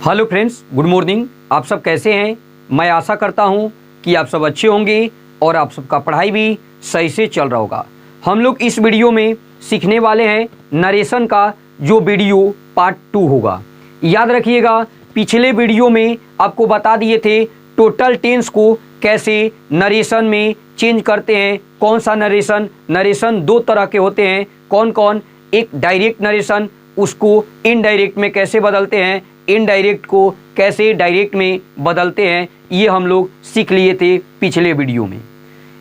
Hello friends, good morning. आप सब कैसे हैं? मैं आशा करता हूं कि आप सब अच्छे होंगे और आप सबका पढ़ाई भी सही से चल रहा होगा। हम लोग इस वीडियो में सीखने वाले हैं नरेशन का जो वीडियो पार्ट 2 होगा। याद रखिएगा, पिछले वीडियो में आपको बता दिए थे टोटल टेंस को कैसे नरेशन में चेंज करते हैं। कौन सा नरेशन दो तरह के होते हैं, कौन कौन। एक डायरेक्ट नरेशन, उसको इनडायरेक्ट में कैसे बदलते हैं, इनडायरेक्ट को कैसे डायरेक्ट में बदलते हैं, ये हम लोग सीख लिए थे पिछले वीडियो में।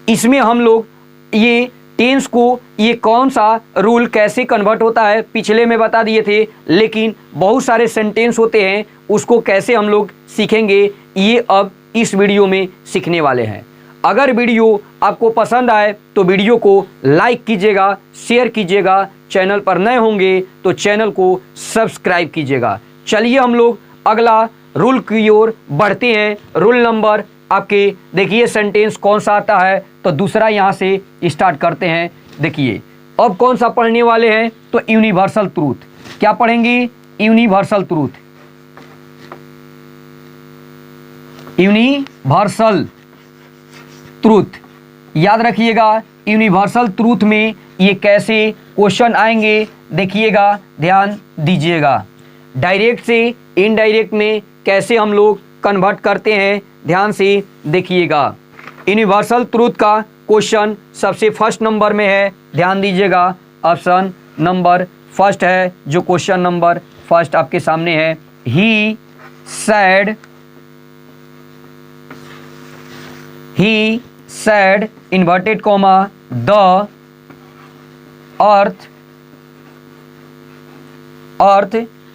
इसमें हम लोग ये टेंस को ये कौन सा रूल कैसे कन्वर्ट होता है पिछले में बता दिए थे, लेकिन बहुत सारे सेंटेंस होते हैं उसको कैसे हम लोग सीखेंगे ये अब इस वीडियो में सीखने वाले हैं। अगर वीडियो आपको पसंद आए तो वीडियो को लाइक कीजिएगा, शेयर कीजिएगा, चैनल पर नए होंगे तो चैनल को सब्सक्राइब कीजिएगा। चलिए हम लोग अगला रूल की ओर बढ़ते हैं। रूल नंबर आपके देखिए सेंटेंस कौन सा आता है, तो दूसरा यहाँ से स्टार्ट करते हैं। देखिए अब कौन सा पढ़ने वाले हैं, तो यूनिवर्सल ट्रूथ। क्या पढ़ेंगे? Universal truth. यूनिवर्सल ट्रूथ याद रखिएगा। यूनिवर्सल ट्रूथ में ये कैसे क्वेश्चन आएंगे देखिएगा, ध्यान दीजिएगा। डायरेक्ट से इनडायरेक्ट में कैसे हम लोग कन्वर्ट करते हैं, ध्यान से देखिएगा। यूनिवर्सल ट्रूथ का क्वेश्चन सबसे फर्स्ट नंबर में है, ध्यान दीजिएगा। ऑप्शन नंबर फर्स्ट है, जो क्वेश्चन नंबर फर्स्ट आपके सामने है। He said inverted comma the earth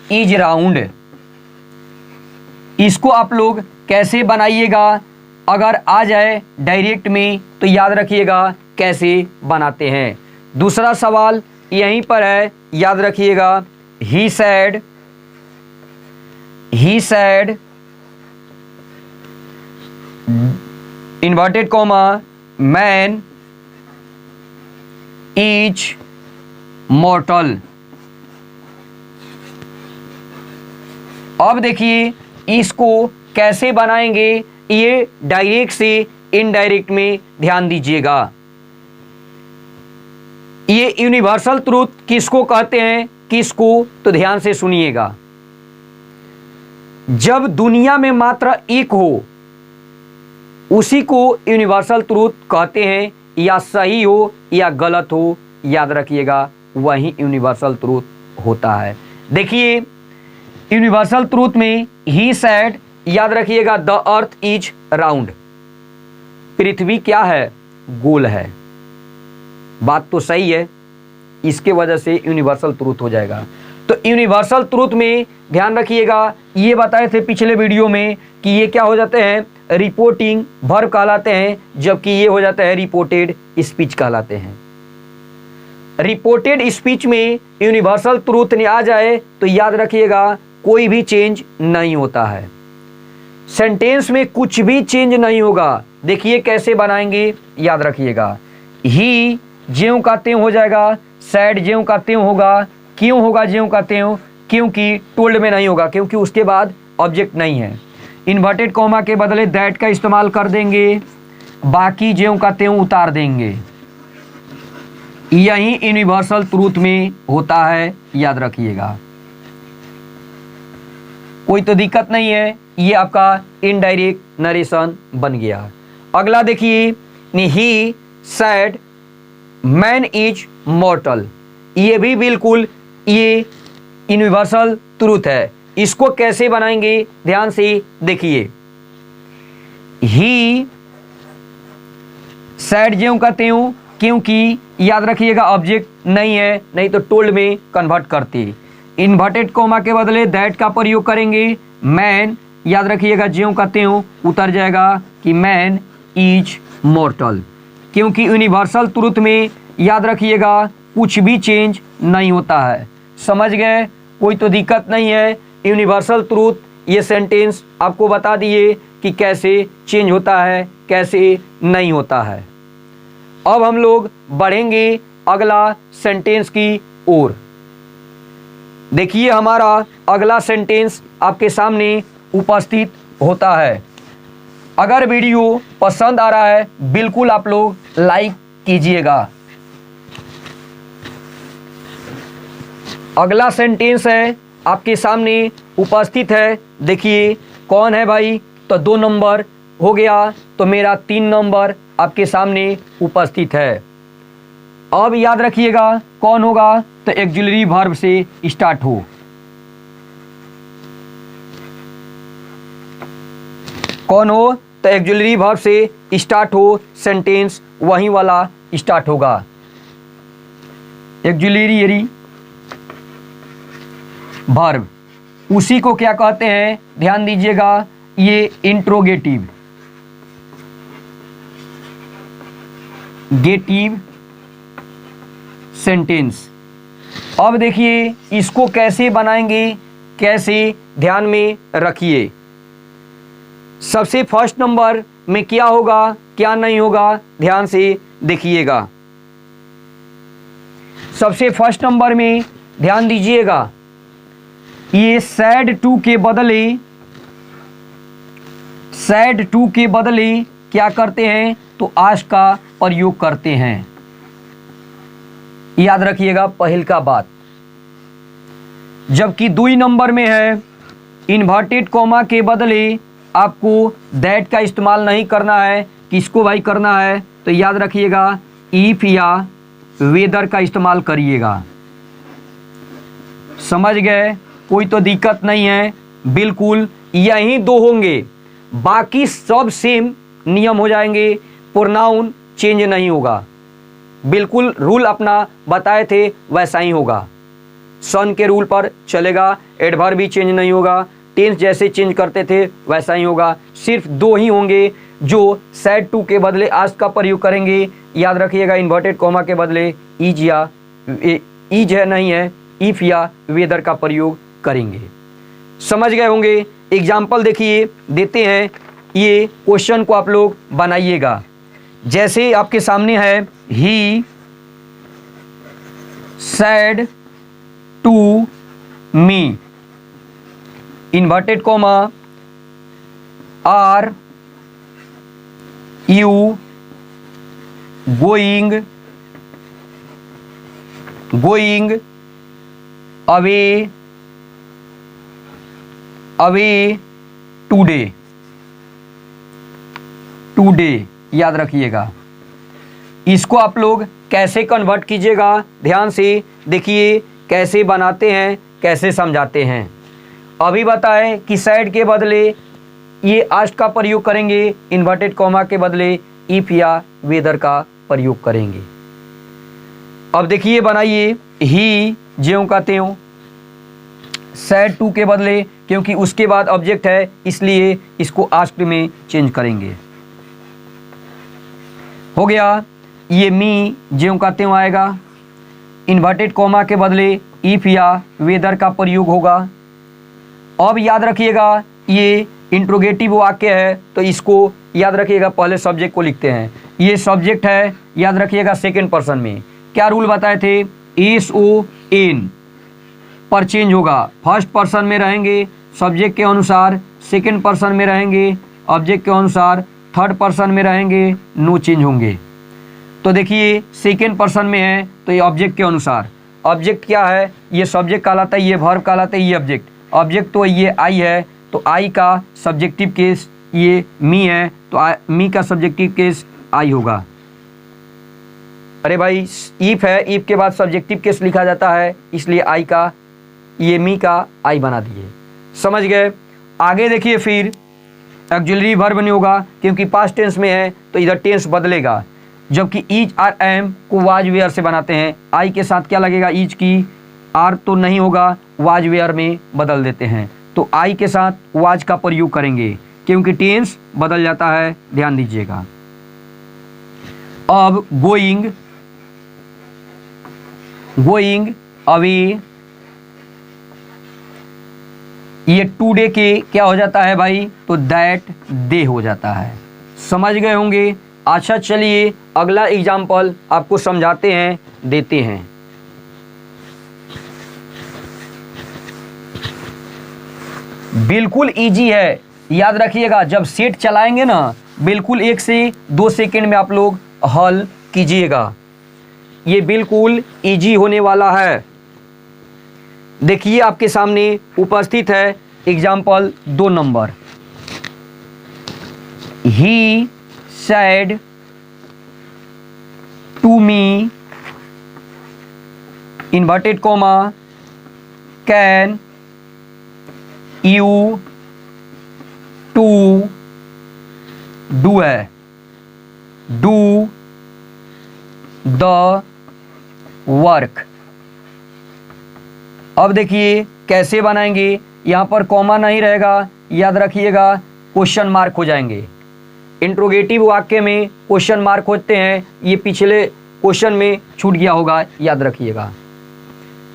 is round. इसको आप लोग कैसे बनाइएगा? अगर आ जाए डायरेक्ट में तो याद रखिएगा कैसे बनाते हैं। दूसरा सवाल यहीं पर है, याद रखिएगा। He said inverted comma man is mortal. अब देखिए इसको कैसे बनाएंगे, ये डायरेक्ट से इनडायरेक्ट में ध्यान दीजिएगा। ये यूनिवर्सल ट्रूथ किसको कहते हैं, किसको, तो ध्यान से सुनिएगा। जब दुनिया में मात्र एक हो उसी को यूनिवर्सल ट्रूथ कहते हैं, या सही हो या गलत हो, याद रखिएगा वही यूनिवर्सल ट्रूथ होता है। देखिए यूनिवर्सल ट्रूथ में ही सैड, याद रखिएगा द अर्थ इज राउंड। पृथ्वी क्या है? गोल है। बात तो सही है, इसके वजह से यूनिवर्सल ट्रूथ हो जाएगा। तो यूनिवर्सल ट्रूथ में ध्यान रखिएगा, ये बताए थे पिछले वीडियो में कि ये क्या हो जाते हैं, रिपोर्टिंग वर्ब कहलाते हैं, जबकि ये हो जाता है रिपोर्टेड स्पीच कहलाते हैं। रिपोर्टेड स्पीच में यूनिवर्सल ट्रूथ ने आ जाए तो याद रखिएगा कोई भी चेंज नहीं होता है। सेंटेंस में कुछ भी चेंज नहीं होगा। देखिए कैसे बनाएंगे, याद रखिएगा। ही ज्यों का त्यों हो जाएगा, सैड ज्यों का त्यों होगा। क्यों होगा ज्यों का त्यों? क्योंकि टोल्ड में नहीं होगा, क्योंकि उसके बाद ऑब्जेक्ट नहीं है। इन्वर्टेड कॉमा के बदले दैट का इस्तेमाल कर देंगे, बाकी ज्यों का त्यों उतार देंगे। यही यूनिवर्सल ट्रूथ में होता है, याद रखिएगा। कोई तो दिक्कत नहीं है, ये आपका इनडायरेक्ट नरेशन बन गया। अगला देखिए, ही सैड मैन इज मॉर्टल। ये भी बिल्कुल ये यूनिवर्सल ट्रूथ है। इसको कैसे बनाएंगे, ध्यान से देखिए। ही सैड ज्यों का त्यों, क्योंकि याद रखिएगा ऑब्जेक्ट नहीं है, नहीं तो टोल्ड में कन्वर्ट करते। इन्वर्टेड कॉमा के बदले दैट का प्रयोग करेंगे। मैन, याद रखिएगा ज्यों का त्यों उतर जाएगा कि मैन इज मॉर्टल। क्योंकि यूनिवर्सल ट्रूथ में याद रखिएगा कुछ भी चेंज नहीं होता है। समझ गए? कोई तो दिक्कत नहीं है। यूनिवर्सल ट्रूथ ये सेंटेंस आपको बता दिए कि कैसे चेंज होता है, कैसे नहीं होता है। अब हम लोग बढ़ेंगे अगला सेंटेंस की ओर। देखिए हमारा अगला सेंटेंस आपके सामने उपस्थित होता है। अगर वीडियो पसंद आ रहा है बिल्कुल आप लोग लाइक कीजिएगा। अगला सेंटेंस है आपके सामने उपस्थित है। देखिए कौन है भाई, तो 2 नंबर हो गया, तो मेरा 3 नंबर आपके सामने उपस्थित है। अब याद रखिएगा कौन होगा, तो ऑक्सिलरी वर्ब से स्टार्ट हो। कौन हो, तो ऑक्सिलरी वर्ब से स्टार्ट हो, सेंटेंस वही वाला स्टार्ट होगा। ऑक्सिलरी वर्ब उसी को क्या कहते हैं, ध्यान दीजिएगा, ये इंट्रोगेटिव गेटिव सेंटेंस। अब देखिए इसको कैसे बनाएंगे, कैसे, ध्यान में रखिए। सबसे फर्स्ट नंबर में क्या होगा क्या नहीं होगा, ध्यान से देखिएगा। सबसे फर्स्ट नंबर में ध्यान दीजिएगा, ये सैड टू के बदले क्या करते हैं, तो आज का प्रयोग करते हैं। याद रखिएगा पहल का बात। जबकि 2 नंबर में है, इन्वर्टेड कॉमा के बदले आपको दैट का इस्तेमाल नहीं करना है। किसको भाई करना है, तो याद रखिएगा इफ या वेदर का इस्तेमाल करिएगा। समझ गए, कोई तो दिक्कत नहीं है, बिल्कुल यही 2 होंगे, बाकी सब सेम नियम हो जाएंगे, प्रोनाउन चेंज नहीं होगा, बिल्कुल रूल अपना बताए थे वैसा ही होगा। सन के रूल पर चलेगा, एडवर्ब भी चेंज नहीं होगा, टेंस जैसे चेंज करते थे वैसा ही होगा। सिर्फ 2 ही होंगे जो सैड टू के बदले आज का प्रयोग करेंगे। याद रखिएगा इन्वर्टेड कॉमा के बदले इज या इज है नहीं है, इफ या वेदर का प्रयोग करेंगे। समझ गए होंगे। एग्जाम्पल देखिए देते हैं, ये क्वेश्चन को आप लोग बनाइएगा। जैसे आपके सामने है, he said to me, inverted comma, are you going away today. याद रखिएगा इसको आप लोग कैसे कन्वर्ट कीजिएगा, ध्यान से देखिए कैसे बनाते हैं, कैसे समझाते हैं। अभी बताएं कि सैड के बदले ये आज का प्रयोग करेंगे, इन्वर्टेड कॉमा के बदले इफ या वेदर का प्रयोग करेंगे। अब देखिए बनाइए, ही ज्यों का त्यों, सैड टू के बदले, क्योंकि उसके बाद ऑब्जेक्ट है इसलिए इसको आस्क्ड में चेंज करेंगे। हो गया। ये मी ज्यों का त्यों आएगा, इन्वर्टेड कॉमा के बदले इफ या वेदर का प्रयोग होगा। अब याद रखिएगा ये इंट्रोगेटिव वाक्य है, तो इसको याद रखिएगा पहले सब्जेक्ट को लिखते हैं। ये सब्जेक्ट है, याद रखिएगा सेकंड पर्सन में क्या रूल बताए थे, SON पर चेंज होगा। फर्स्ट पर्सन में रहेंगे सब्जेक्ट के अनुसार, सेकंड पर्सन में रहेंगे ऑब्जेक्ट के अनुसार, थर्ड पर्सन में रहेंगे नो चेंज होंगे। तो देखिए सेकंड पर्सन में है तो ये ऑब्जेक्ट के अनुसार, ऑब्जेक्ट क्या है, ये सब्जेक्ट कहलाता है, ये वर्ब कहलाता है, ये ऑब्जेक्ट। ऑब्जेक्ट तो ये आई है, तो आई का सब्जेक्टिव केस ये मी है, तो मी का सब्जेक्टिव केस आई होगा। अरे भाई इफ है, इफ के बाद सब्जेक्टिव केस लिखा जाता है, इसलिए आई का ये मी का आई बना दिए। समझ गए। आगे देखिए फिर ऑक्सिलरी वर्ब नहीं होगा क्योंकि पास्ट टेंस में है, तो इधर टेंस बदलेगा। जबकि इज आर एम को वाज वेयर से बनाते हैं, आई के साथ क्या लगेगा, इज की, आर तो नहीं होगा, वाज वेयर में बदल देते हैं, तो आई के साथ वाज का प्रयोग करेंगे क्योंकि टेंस बदल जाता है, ध्यान दीजिएगा। अब गोइंग अवे, ये टुडे के क्या हो जाता है भाई, तो दैट डे हो जाता है। समझ गए होंगे। अच्छा चलिए अगला एग्जाम्पल आपको समझाते हैं, देते हैं। बिल्कुल इजी है, याद रखिएगा। जब सेट चलाएंगे ना, बिल्कुल 1 से 2 सेकंड में आप लोग हल कीजिएगा। ये बिल्कुल इजी होने वाला है। देखिए आपके सामने उपस्थित है एग्जाम्पल 2 नंबर। He said to me inverted comma can you to do है डू द वर्क। अब देखिए कैसे बनाएंगे, यहां पर कॉमा नहीं रहेगा, याद रखिएगा, क्वेश्चन मार्क हो जाएंगे। इंट्रोगेटिव वाक्य में क्वेश्चन मार्क होते हैं, ये पिछले क्वेश्चन में छूट गया होगा, याद रखिएगा।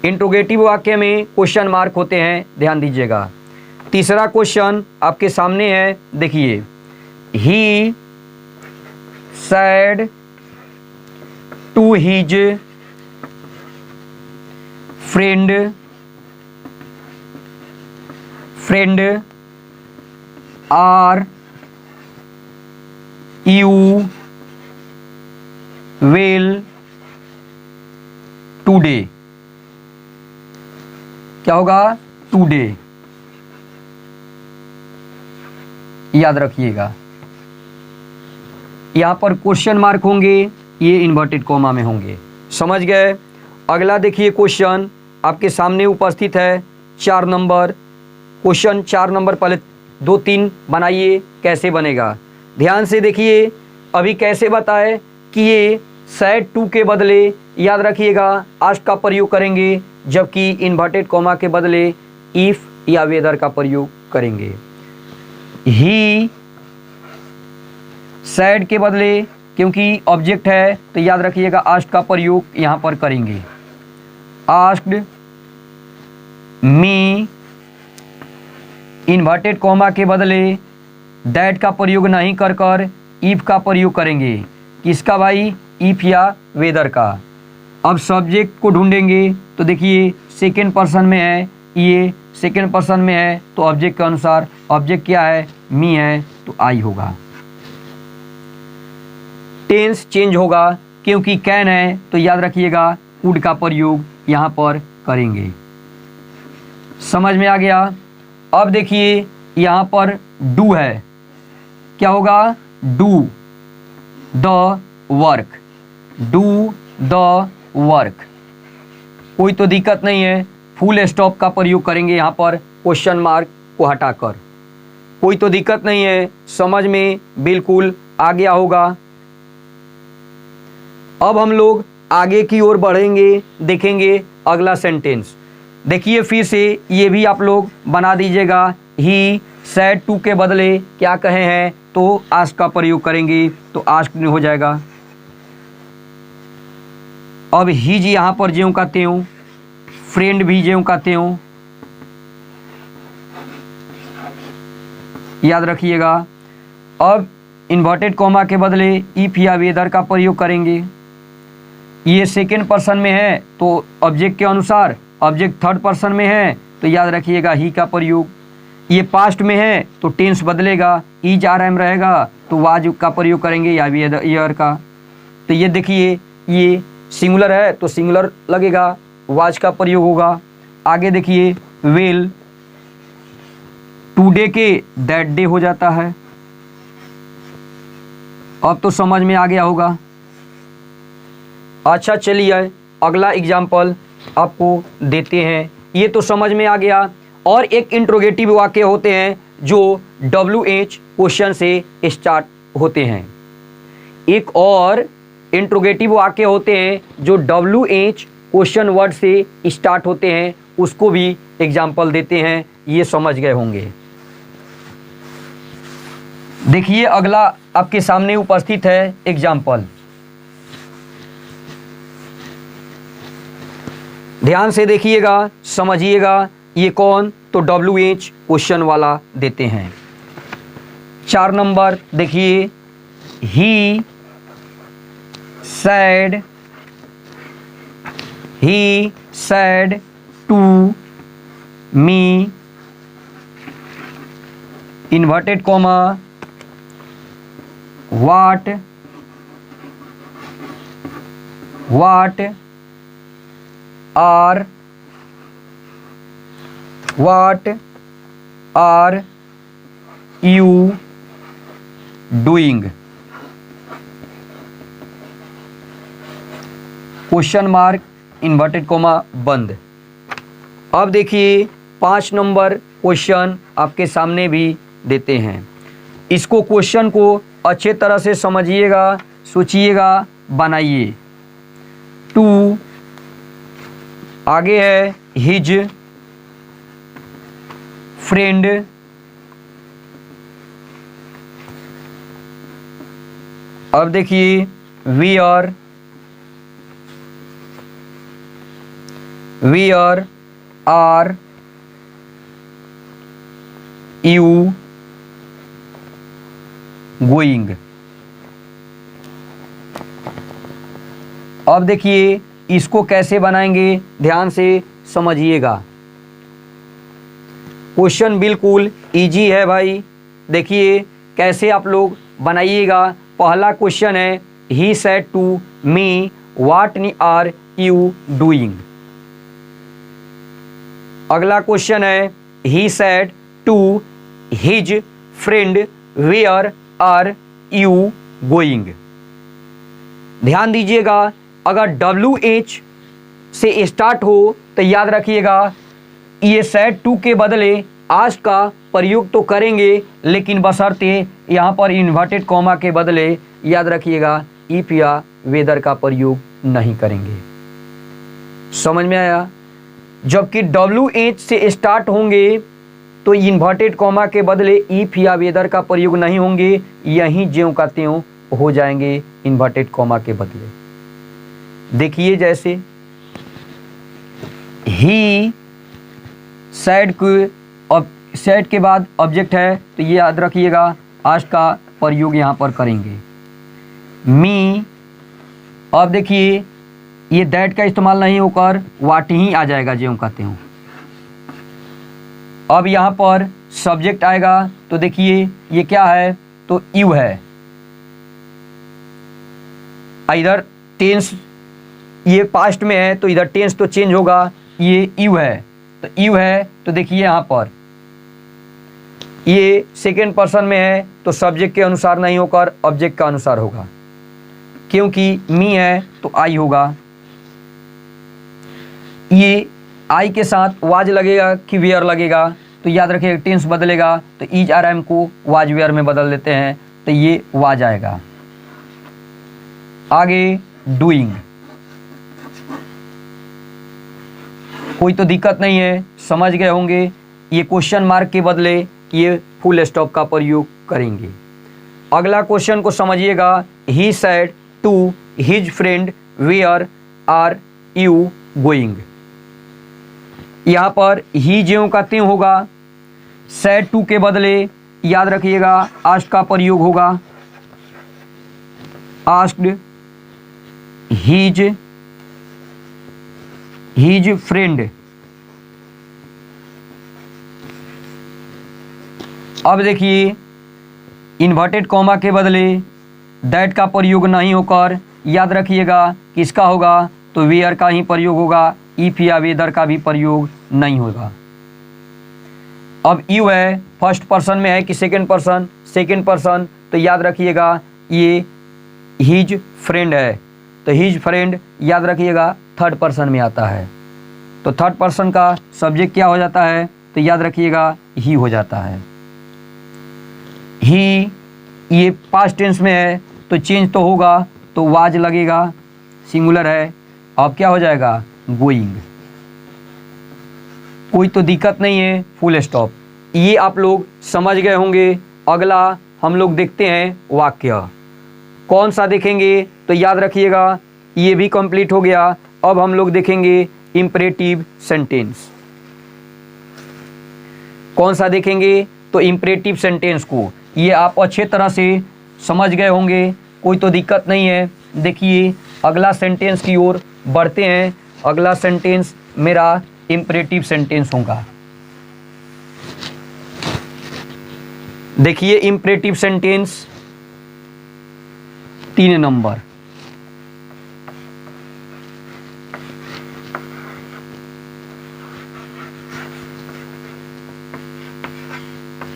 इंट्रोगेटिव वाक्य में क्वेश्चन मार्क होते हैं, ध्यान दीजिएगा। तीसरा क्वेश्चन आपके सामने है, देखिए। He said to his friend are you well today. क्या होगा? टुडे, याद रखिएगा। यहां पर क्वेश्चन मार्क होंगे, ये इन्वर्टेड कॉमा में होंगे। समझ गए? अगला देखिए क्वेश्चन आपके सामने उपस्थित है 4 नंबर। क्वेश्चन 4 नंबर पहले 2-3 बनाइए, कैसे बनेगा ध्यान से देखिए। अभी कैसे बताए कि ये सेड टू के बदले, याद रखिएगा, आस्क का प्रयोग करेंगे, जबकि इन्वर्टेड कॉमा के बदले इफ या वेदर का प्रयोग करेंगे। ही सेड के बदले, क्योंकि ऑब्जेक्ट है तो याद रखिएगा आस्क का प्रयोग यहां पर करेंगे। आस्क्ड मी, इन्वर्टेड कॉमा के बदले दैट का प्रयोग नहीं कर कर इफ का प्रयोग करेंगे। किसका भाई? इफ या वेदर का। अब सब्जेक्ट को ढूंढेंगे तो देखिए सेकेंड पर्सन में है, ये सेकेंड पर्सन में है तो ऑब्जेक्ट के अनुसार ऑब्जेक्ट क्या है? मी है तो आई होगा। टेंस चेंज होगा, क्योंकि कैन है तो याद रखिएगा वुड का प्रयोग यहां पर करेंगे। समझ में आ गया? अब देखिए यहां पर डू है, क्या होगा? Do the work, do the work. कोई तो दिक्कत नहीं है, फुल स्टॉप का प्रयोग करेंगे यहां पर क्वेश्चन मार्क को हटाकर। कोई तो दिक्कत नहीं है, समझ में बिल्कुल आ गया होगा। अब हम लोग आगे की ओर बढ़ेंगे, देखेंगे अगला सेंटेंस। देखिए फिर से ये भी आप लोग बना दीजिएगा। ही सेड टू के बदले क्या कहे हैं तो आस्क का प्रयोग करेंगे, तो आस्क हो जाएगा। अब हिज यहां पर ज्यों का त्यों, फ्रेंड भी ज्यों का त्यों, याद रखिएगा। अब इन्वर्टेड कॉमा के बदले इफ या वेदर का प्रयोग करेंगे। ये सेकेंड पर्सन में है तो ऑब्जेक्ट के अनुसार, ऑब्जेक्ट थर्ड पर्सन में है तो याद रखिएगा ही का प्रयोग। ये पास्ट में है तो टेंस बदलेगा, इज आर एम रहेगा तो वाज का प्रयोग करेंगे या ईयर का। तो ये देखिए ये सिंगुलर है तो सिंगुलर लगेगा, वाज का प्रयोग होगा। आगे देखिए विल, टुडे के दैट डे हो जाता है। अब तो समझ में आ गया होगा। अच्छा चलिए अगला एग्जाम्पल आपको देते हैं। ये तो समझ में आ गया। और एक इंट्रोगेटिव वाक्य होते हैं जो WH क्वेश्चन से स्टार्ट होते हैं। एक और इंट्रोगेटिव वाक्य होते हैं जो WH क्वेश्चन वर्ड से स्टार्ट होते हैं, उसको भी एग्जाम्पल देते हैं, ये समझ गए होंगे। देखिए अगला आपके सामने उपस्थित है एग्जाम्पल, ध्यान से देखिएगा, समझिएगा। ये कौन? तो WH क्वेश्चन वाला देते हैं। 4 नंबर देखिए। He said to me inverted comma what are you doing, question mark inverted comma बंद। अब देखिए 5 नंबर क्वेश्चन आपके सामने भी देते हैं। इसको क्वेश्चन को अच्छे तरह से समझिएगा, सोचिएगा, बनाइए। 2 आगे है हिज फ्रेंड अब देखिए वेयर आर यू गोइंग। अब देखिए इसको कैसे बनाएंगे, ध्यान से समझिएगा। क्वेश्चन बिल्कुल इजी है भाई। देखिए कैसे आप लोग बनाइएगा। पहला क्वेश्चन है he said to me what are you doing. अगला क्वेश्चन है he said to his friend where are you going. ध्यान दीजिएगा, अगर WH से स्टार्ट हो तो याद रखिएगा ये सेड टू के बदले आस्क का प्रयोग तो करेंगे, लेकिन बशर्ते यहाँ पर इन्वर्टेड कॉमा के बदले याद रखिएगा इफ या वेदर का प्रयोग नहीं करेंगे। समझ में आया? जबकि WH से स्टार्ट होंगे तो इन्वर्टेड कॉमा के बदले इफ या वेदर का प्रयोग नहीं होंगे, यहीं ज्यों का त्यों हो जाएंगे इन्वर्टेड कॉमा के बदले। देखिए जैसे ही सेड के बाद ऑब्जेक्ट है तो ये याद रखिएगा आस्क का प्रयोग यहाँ पर करेंगे। मी, अब देखिए ये दैट का इस्तेमाल नहीं होकर वाट ही आ जाएगा ज्यों कहते हो। अब यहाँ पर सब्जेक्ट आएगा तो देखिए ये क्या है, तो यू है। इधर टेंस ये पास्ट में है तो इधर टेंस तो चेंज होगा, ये यू है तो यू है, तो देखिए यहाँ पर ये सेकेंड पर्सन में है तो सब्जेक्ट के अनुसार नहीं होकर ऑब्जेक्ट का अनुसार होगा। क्योंकि मी है तो आई होगा। ये आई के साथ वाज लगेगा कि वेयर लगेगा, तो याद रखिए टेंस बदलेगा तो इज आर एम को वाज वेयर में बदल देते हैं तो ये वाज आएगा। आगे डूइंग, कोई तो दिक्कत नहीं है, समझ गए होंगे। ये क्वेश्चन मार्क के बदले ये फुल स्टॉप का प्रयोग करेंगे। अगला क्वेश्चन को समझिएगा he said to his friend where are you going. यहाँ पर ही ज्यों का त्यों होगा, सेड टू के बदले याद रखिएगा आस्क्ड का प्रयोग होगा। Asked his friend. अब देखिए इन्वर्टेड कॉमा के बदले दैट का प्रयोग नहीं होकर याद रखिएगा किसका होगा, तो वेयर का ही प्रयोग होगा, इफ या वेदर का भी प्रयोग नहीं होगा। अब यू है फर्स्ट पर्सन में है कि सेकेंड पर्सन, सेकेंड पर्सन, तो याद रखिएगा ये हिज फ्रेंड है तो हिज फ्रेंड याद रखिएगा थर्ड पर्सन में आता है, तो थर्ड पर्सन का सब्जेक्ट क्या हो जाता है, तो याद रखिएगा ही हो जाता है। ही ये पास्ट टेंस में है तो चेंज तो होगा तो वाज लगेगा, सिंगुलर है, अब क्या हो जाएगा गोइंग। कोई तो दिक्कत नहीं है, फुल स्टॉप। ये आप लोग समझ गए होंगे। अगला हम लोग देखते हैं वाक्य। कौन सा देखेंगे, तो याद रखिएगा ये भी कंप्लीट हो गया। अब हम लोग देखेंगे इंपरेटिव सेंटेंस। कौन सा देखेंगे, तो इंपरेटिव सेंटेंस को ये आप अच्छे तरह से समझ गए होंगे, कोई तो दिक्कत नहीं है। देखिए अगला सेंटेंस की ओर बढ़ते हैं। अगला सेंटेंस मेरा इंपरेटिव सेंटेंस होगा। देखिए imperative sentence 3 number,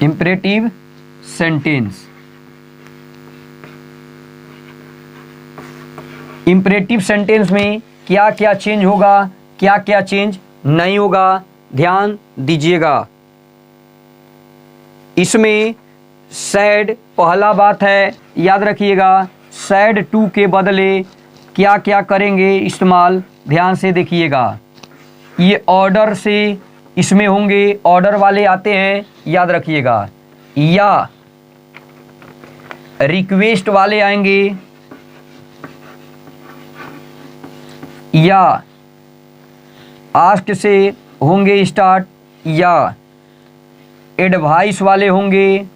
imperative sentence. Imperative sentence में क्या क्या चेंज होगा, क्या क्या चेंज नहीं होगा, ध्यान दीजिएगा। इसमें सैड पहला बात है, याद रखिएगा, सैड टू के बदले क्या क्या करेंगे इस्तेमाल, ध्यान से देखिएगा। ये ऑर्डर से इसमें होंगे, ऑर्डर वाले आते हैं, याद रखिएगा, या रिक्वेस्ट वाले आएंगे, या आस्क से होंगे स्टार्ट, या एडवाइस वाले होंगे,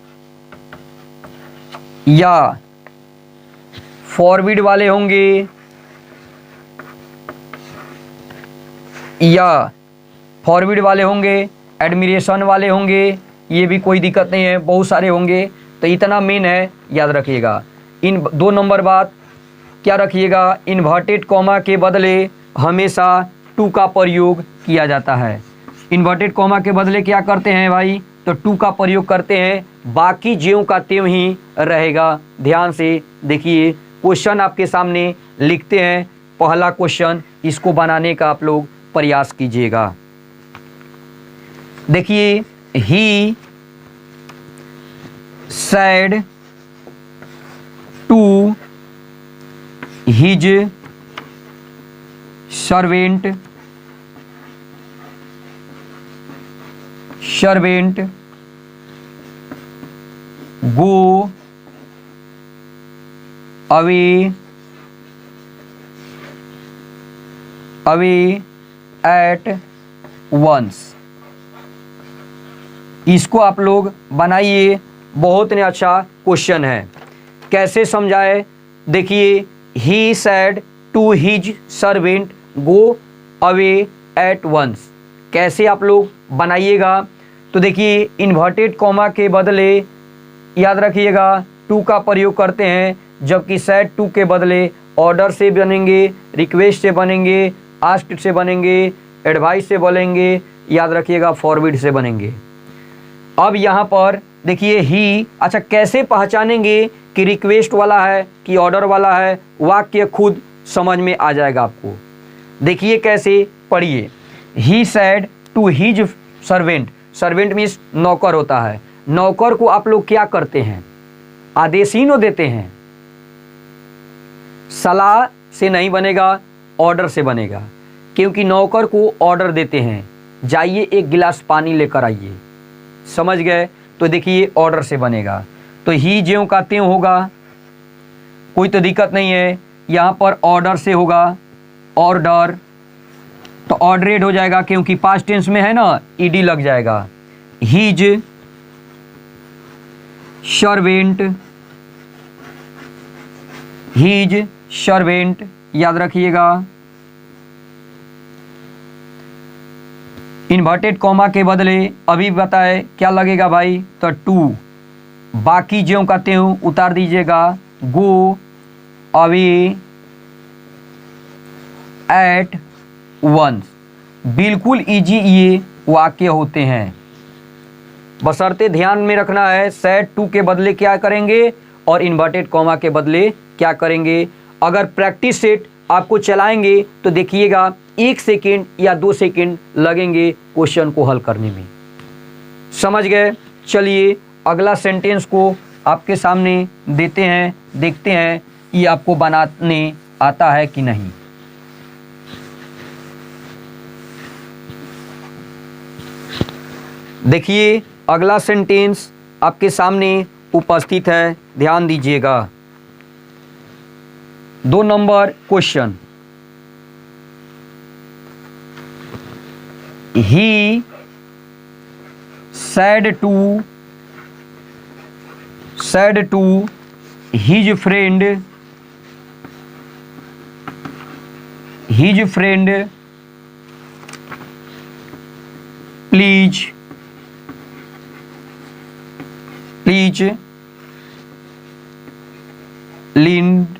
या फॉरवर्ड वाले होंगे, या फॉरवर्ड वाले होंगे, एडमिरेशन वाले होंगे, ये भी कोई दिक्कत नहीं है, बहुत सारे होंगे। तो इतना मेन है, याद रखिएगा। इन 2 नंबर बात क्या रखिएगा, इन्वर्टेड कॉमा के बदले हमेशा टू का प्रयोग किया जाता है। इन्वर्टेड कॉमा के बदले क्या करते हैं भाई, तो टू का प्रयोग करते हैं, बाकी ज्यों का त्यों ही रहेगा। ध्यान से देखिए, क्वेश्चन आपके सामने लिखते हैं, पहला क्वेश्चन, इसको बनाने का आप लोग प्रयास कीजिएगा। देखिए, he said to his servant go away at once। इसको आप लोग बनाइए, बहुत ही अच्छा क्वेश्चन है। कैसे समझाए, देखिए, he said to his servant go away at once, कैसे आप लोग बनाइएगा। तो देखिए, इन्वर्टेड कॉमा के बदले याद रखिएगा टू का प्रयोग करते हैं, जबकि सैड टू के बदले ऑर्डर से बनेंगे, रिक्वेस्ट से बनेंगे, आस्क्ड से बनेंगे, एडवाइस से बनेंगे, याद रखिएगा फॉरवर्ड से बनेंगे। अब यहाँ पर देखिए ही, अच्छा कैसे पहचानेंगे कि रिक्वेस्ट वाला है कि ऑर्डर वाला है, वाक्य खुद समझ में आ जाएगा आपको। देखिए कैसे, पढ़िए, he said to his servant, servant means नौकर होता है, नौकर को आप लोग क्या करते हैं, आदेशीनो देते हैं, सलाह से नहीं बनेगा, ऑर्डर से बनेगा, क्योंकि नौकर को ऑर्डर देते हैं, जाइए 1 गिलास पानी लेकर आइए, समझ गए। तो देखिए ऑर्डर से बनेगा, तो ही ज्यों का त्यों होगा, कोई तो दिक्कत नहीं है। यहाँ पर ऑर्डर से होगा, ऑर्डर, तो ऑर्डरेड हो जाएगा, क्योंकि पास्ट टेंस में है ना, ईडी लग जाएगा। हिज सर्वेंट, हिज सर्वेंट, याद रखिएगा, इन्वर्टेड कॉमा के बदले अभी बताए क्या लगेगा भाई, तो टू, बाकी ज्यों का त्यों उतार दीजिएगा, गो अवे एट वंस। बिल्कुल इजी ये वाक्य होते हैं, बशर्ते ध्यान में रखना है सैड टू के बदले क्या करेंगे और इन्वर्टेड कॉमा के बदले क्या करेंगे। अगर प्रैक्टिस सेट आपको चलाएंगे तो देखिएगा 1 सेकेंड या 2 सेकेंड लगेंगे क्वेश्चन को हल करने में, समझ गए। चलिए अगला सेंटेंस को आपके सामने देते हैं, देखते हैं ये आपको बनाने आता है कि नहीं। देखिए अगला सेंटेंस आपके सामने उपस्थित है, ध्यान दीजिएगा। 2 number question, he said to his friend please lend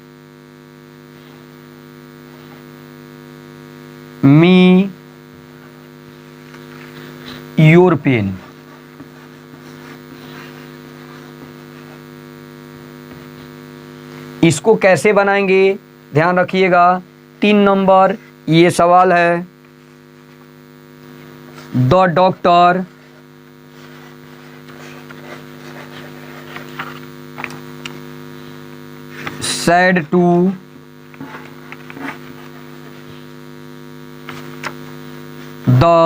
me your pen। इसको कैसे बनाएंगे ध्यान रखिएगा। 3 नंबर ये सवाल है। The doctor said to the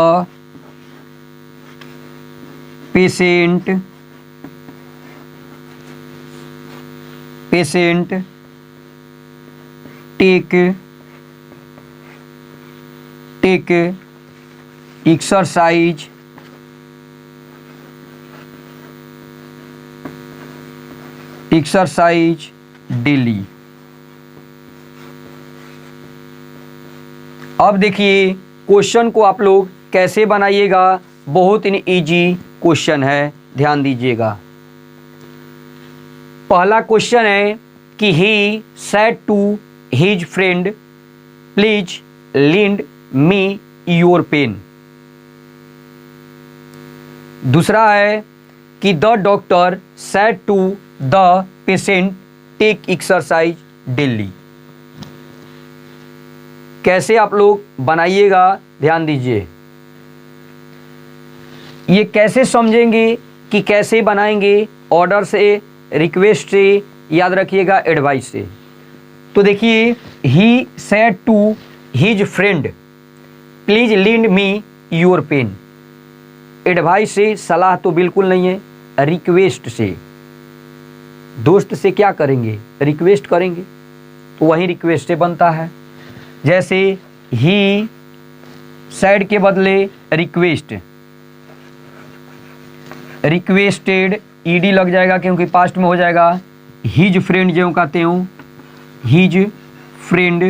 patient take exercise daily. अब देखिए क्वेश्चन को आप लोग कैसे बनाइएगा। बहुत ही इजी क्वेश्चन है, ध्यान दीजिएगा। पहला क्वेश्चन है कि he said to his friend please lend me your pen. दूसरा है कि the doctor said to the patient take exercise daily. कैसे आप लोग बनाइएगा ध्यान दीजिए। ये कैसे समझेंगे कि कैसे बनाएंगे, ऑर्डर से, रिक्वेस्ट से, याद रखिएगा एडवाइस से। तो देखिए he said to his friend please lend me your pen. Advice से, सलाह तो बिल्कुल नहीं है, रिक्वेस्ट से। दोस्त से क्या करेंगे, रिक्वेस्ट करेंगे, तो वही रिक्वेस्ट से बनता है। जैसे ही सेड के बदले रिक्वेस्ट, रिक्वेस्टेड ईडी लग जाएगा क्योंकि पास्ट में हो जाएगा। हिज फ्रेंड जो कहते हो, हिज फ्रेंड,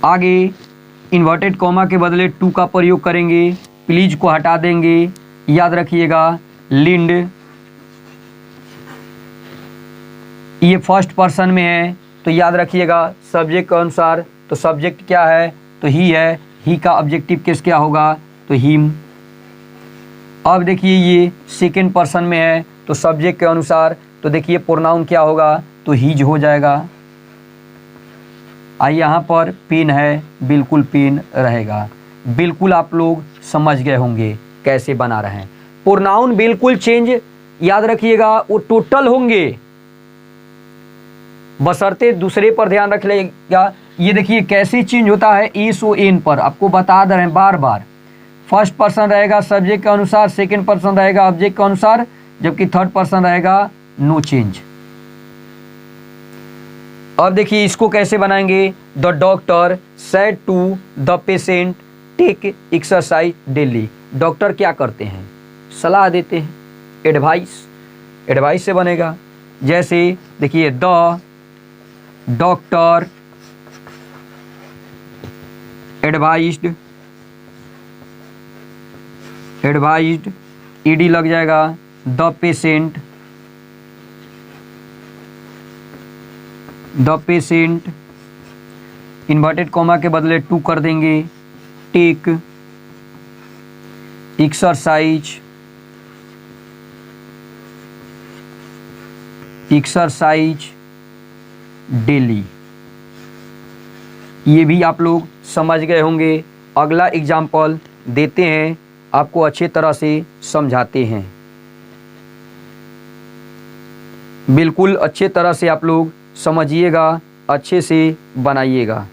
आगे इन्वर्टेड कॉमा के बदले टू का प्रयोग करेंगे, प्लीज को हटा देंगे, याद रखिएगा। लिंड ये फर्स्ट पर्सन में है तो याद रखिएगा सब्जेक्ट के अनुसार। तो सब्जेक्ट क्या है, तो ही है, ही का ऑब्जेक्टिव केस क्या होगा, तो हिम। अब देखिए ये सेकेंड पर्सन में है तो सब्जेक्ट के अनुसार, तो देखिए प्रोनाउन क्या होगा, तो हीज हो जाएगा। यहाँ पर पेन है, बिल्कुल पेन रहेगा। बिल्कुल आप लोग समझ गए होंगे कैसे बना रहे हैं। प्रोनाउन बिल्कुल चेंज, याद रखिएगा, वो टोटल होंगे, बशर्ते दूसरे पर ध्यान रख लेगा। ये देखिए कैसे चेंज होता है, एस ओ एन पर आपको बता दे रहे हैं बार बार। फर्स्ट पर्सन रहेगा सब्जेक्ट के अनुसार, सेकंड पर्सन रहेगा ऑब्जेक्ट के अनुसार, जबकि थर्ड पर्सन रहेगा नो चेंज। अब देखिए इसको कैसे बनाएंगे। The doctor said to the patient take exercise daily. Doctor क्या करते हैं, सलाह देते हैं, एडवाइस, एडवाइस से बनेगा। जैसे देखिए the doctor advised, advised ED लग जाएगा। The patient, the patient inverted comma के बदले टू कर देंगे, टेक एक्सरसाइज, एक्सरसाइज डेली। ये भी आप लोग समझ गए होंगे। अगला एग्जाम्पल देते हैं, आपको अच्छे तरह से समझाते हैं। बिल्कुल अच्छे तरह से आप लोग समझिएगा, अच्छे से बनाइएगा।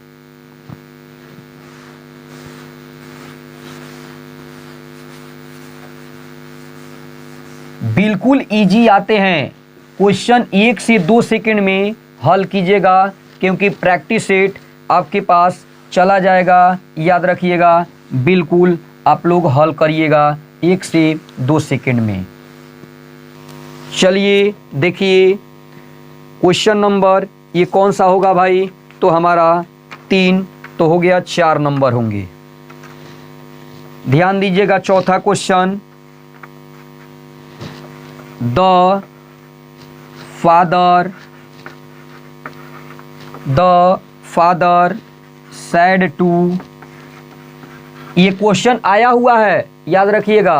बिल्कुल इजी आते हैं क्वेश्चन, 1 से 2 सेकंड में हल कीजिएगा क्योंकि प्रैक्टिस सेट आपके पास चला जाएगा। याद रखिएगा, बिल्कुल आप लोग हल करिएगा 1 से 2 सेकंड में। चलिए देखिए क्वेश्चन नंबर ये कौन सा होगा भाई, तो हमारा 3, तो हो गया 4 नंबर होंगे। ध्यान दीजिएगा चौथा question. The father said to, ये क्वेश्चन आया हुआ है, याद रखिएगा,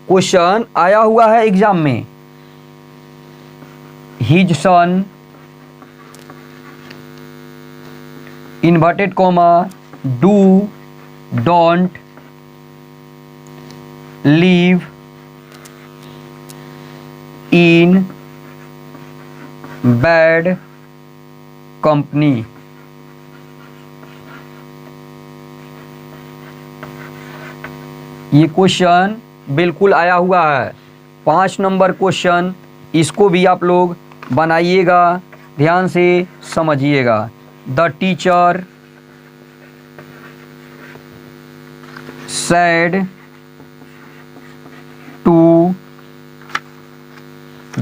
क्वेश्चन आया हुआ है एग्जाम में। His son inverted comma do don't live in bad company. ये क्वेश्चन बिल्कुल आया हुआ है, 5 नंबर क्वेश्चन, इसको भी आप लोग बनाइएगा, ध्यान से समझिएगा। The teacher said to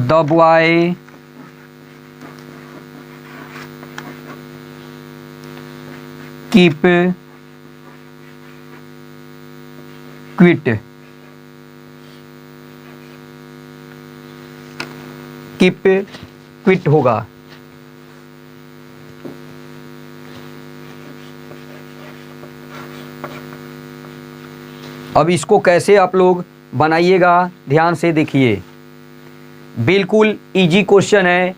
the boy keep quit, keep quit होगा। अब इसको कैसे आप लोग बनाइएगा, ध्यान से देखिए, बिल्कुल इजी क्वेश्चन है।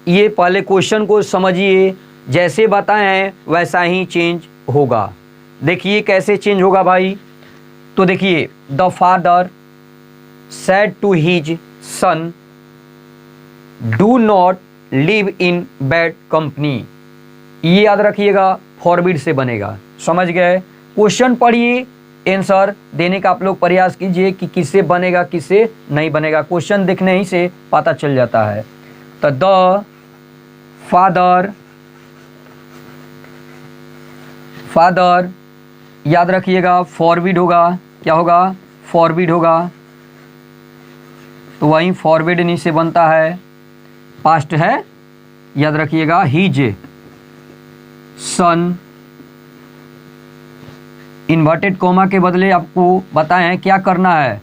ये पहले क्वेश्चन को समझिए, जैसे बताए हैं वैसा ही चेंज होगा। देखिए कैसे चेंज होगा भाई, तो देखिए, the father said to his son do not live in bad company, ये याद रखिएगा, फॉरवर्ड से बनेगा। समझ गए? क्वेश्चन पढ़िए, आंसर देने का आप लोग प्रयास कीजिए कि किससे बनेगा किससे नहीं बनेगा, क्वेश्चन देखने ही से पता चल जाता है। तो द फादर याद रखिएगा, फॉरवर्ड होगा, क्या होगा, फॉरवर्ड होगा, तो वहीं फॉरवर्ड नहीं से बनता है, पास्ट है, याद रखिएगा। हिज सन, इन्वर्टेड कोमा के बदले आपको बताएं हैं क्या करना है,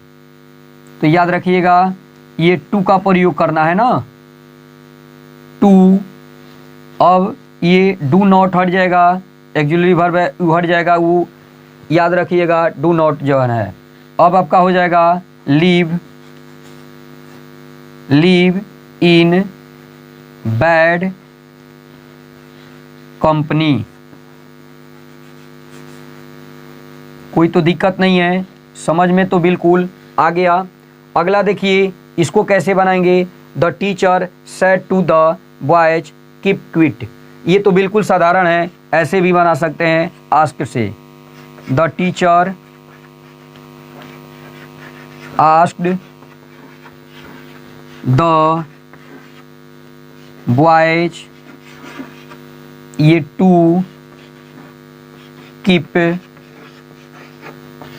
तो याद रखिएगा ये टू का प्रयोग करना है ना, टू। अब ये डू नॉट हट जाएगा, एक्जुलरी वर्ब हट जाएगा, वो याद रखिएगा डू नॉट जो है। अब आपका हो जाएगा लीव इन बैड कंपनी। कोई तो दिक्कत नहीं है, समझ में तो बिल्कुल आ गया। अगला देखिए, इसको कैसे बनाएंगे, the teacher said to the boys keep quiet, ये तो बिल्कुल साधारण है, ऐसे भी बना सकते हैं आस्क्ड से। The teacher asked the boys, ये टू कीप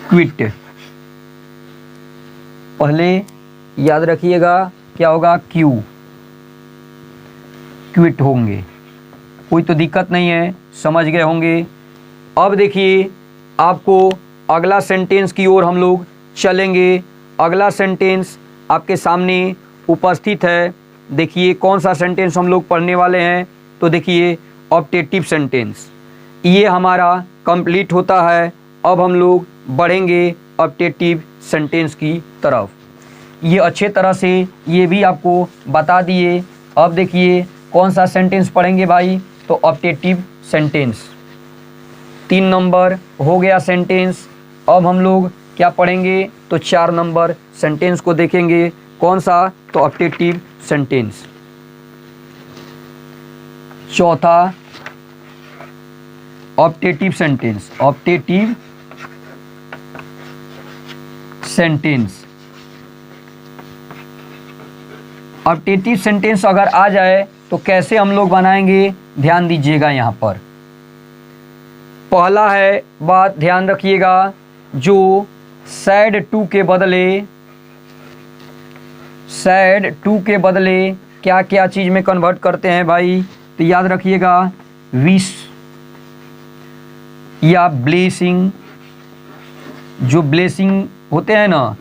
क्विट, पहले याद रखिएगा क्या होगा, क्यू, क्विट होंगे, कोई तो दिक्कत नहीं है, समझ गए होंगे। अब देखिए, आपको अगला सेंटेंस की ओर हम लोग चलेंगे। अगला सेंटेंस आपके सामने उपस्थित है, देखिए कौन सा सेंटेंस हम लोग पढ़ने वाले हैं, तो देखिए ऑप्टेटिव सेंटेंस, ये हमारा कंप्लीट होता है। अब हम लोग बढ़ेंगे ऑप्टेटिव सेंटेंस की तरफ। ये अच्छे तरह से ये भी आपको बता दिए। अब देखिए कौन सा सेंटेंस पढ़ेंगे भाई, तो ऑप्टेटिव सेंटेंस, 3 नंबर हो गया सेंटेंस। अब हम लोग क्या पढ़ेंगे, तो 4 नंबर सेंटेंस को देखेंगे, कौन सा, तो ऑप्टेटिव सेंटेंस। चौथा optative sentence, optative sentence. Optative sentence अगर आ जाए तो कैसे हम लोग बनाएंगे, ध्यान दीजिएगा। यहाँ पर पहला है बात, ध्यान रखिएगा, जो सैड टू के बदले क्या क्या चीज में कन्वर्ट करते हैं भाई, तो याद रखिएगा विश या ब्लेसिंग, जो ब्लेसिंग होते हैं ना,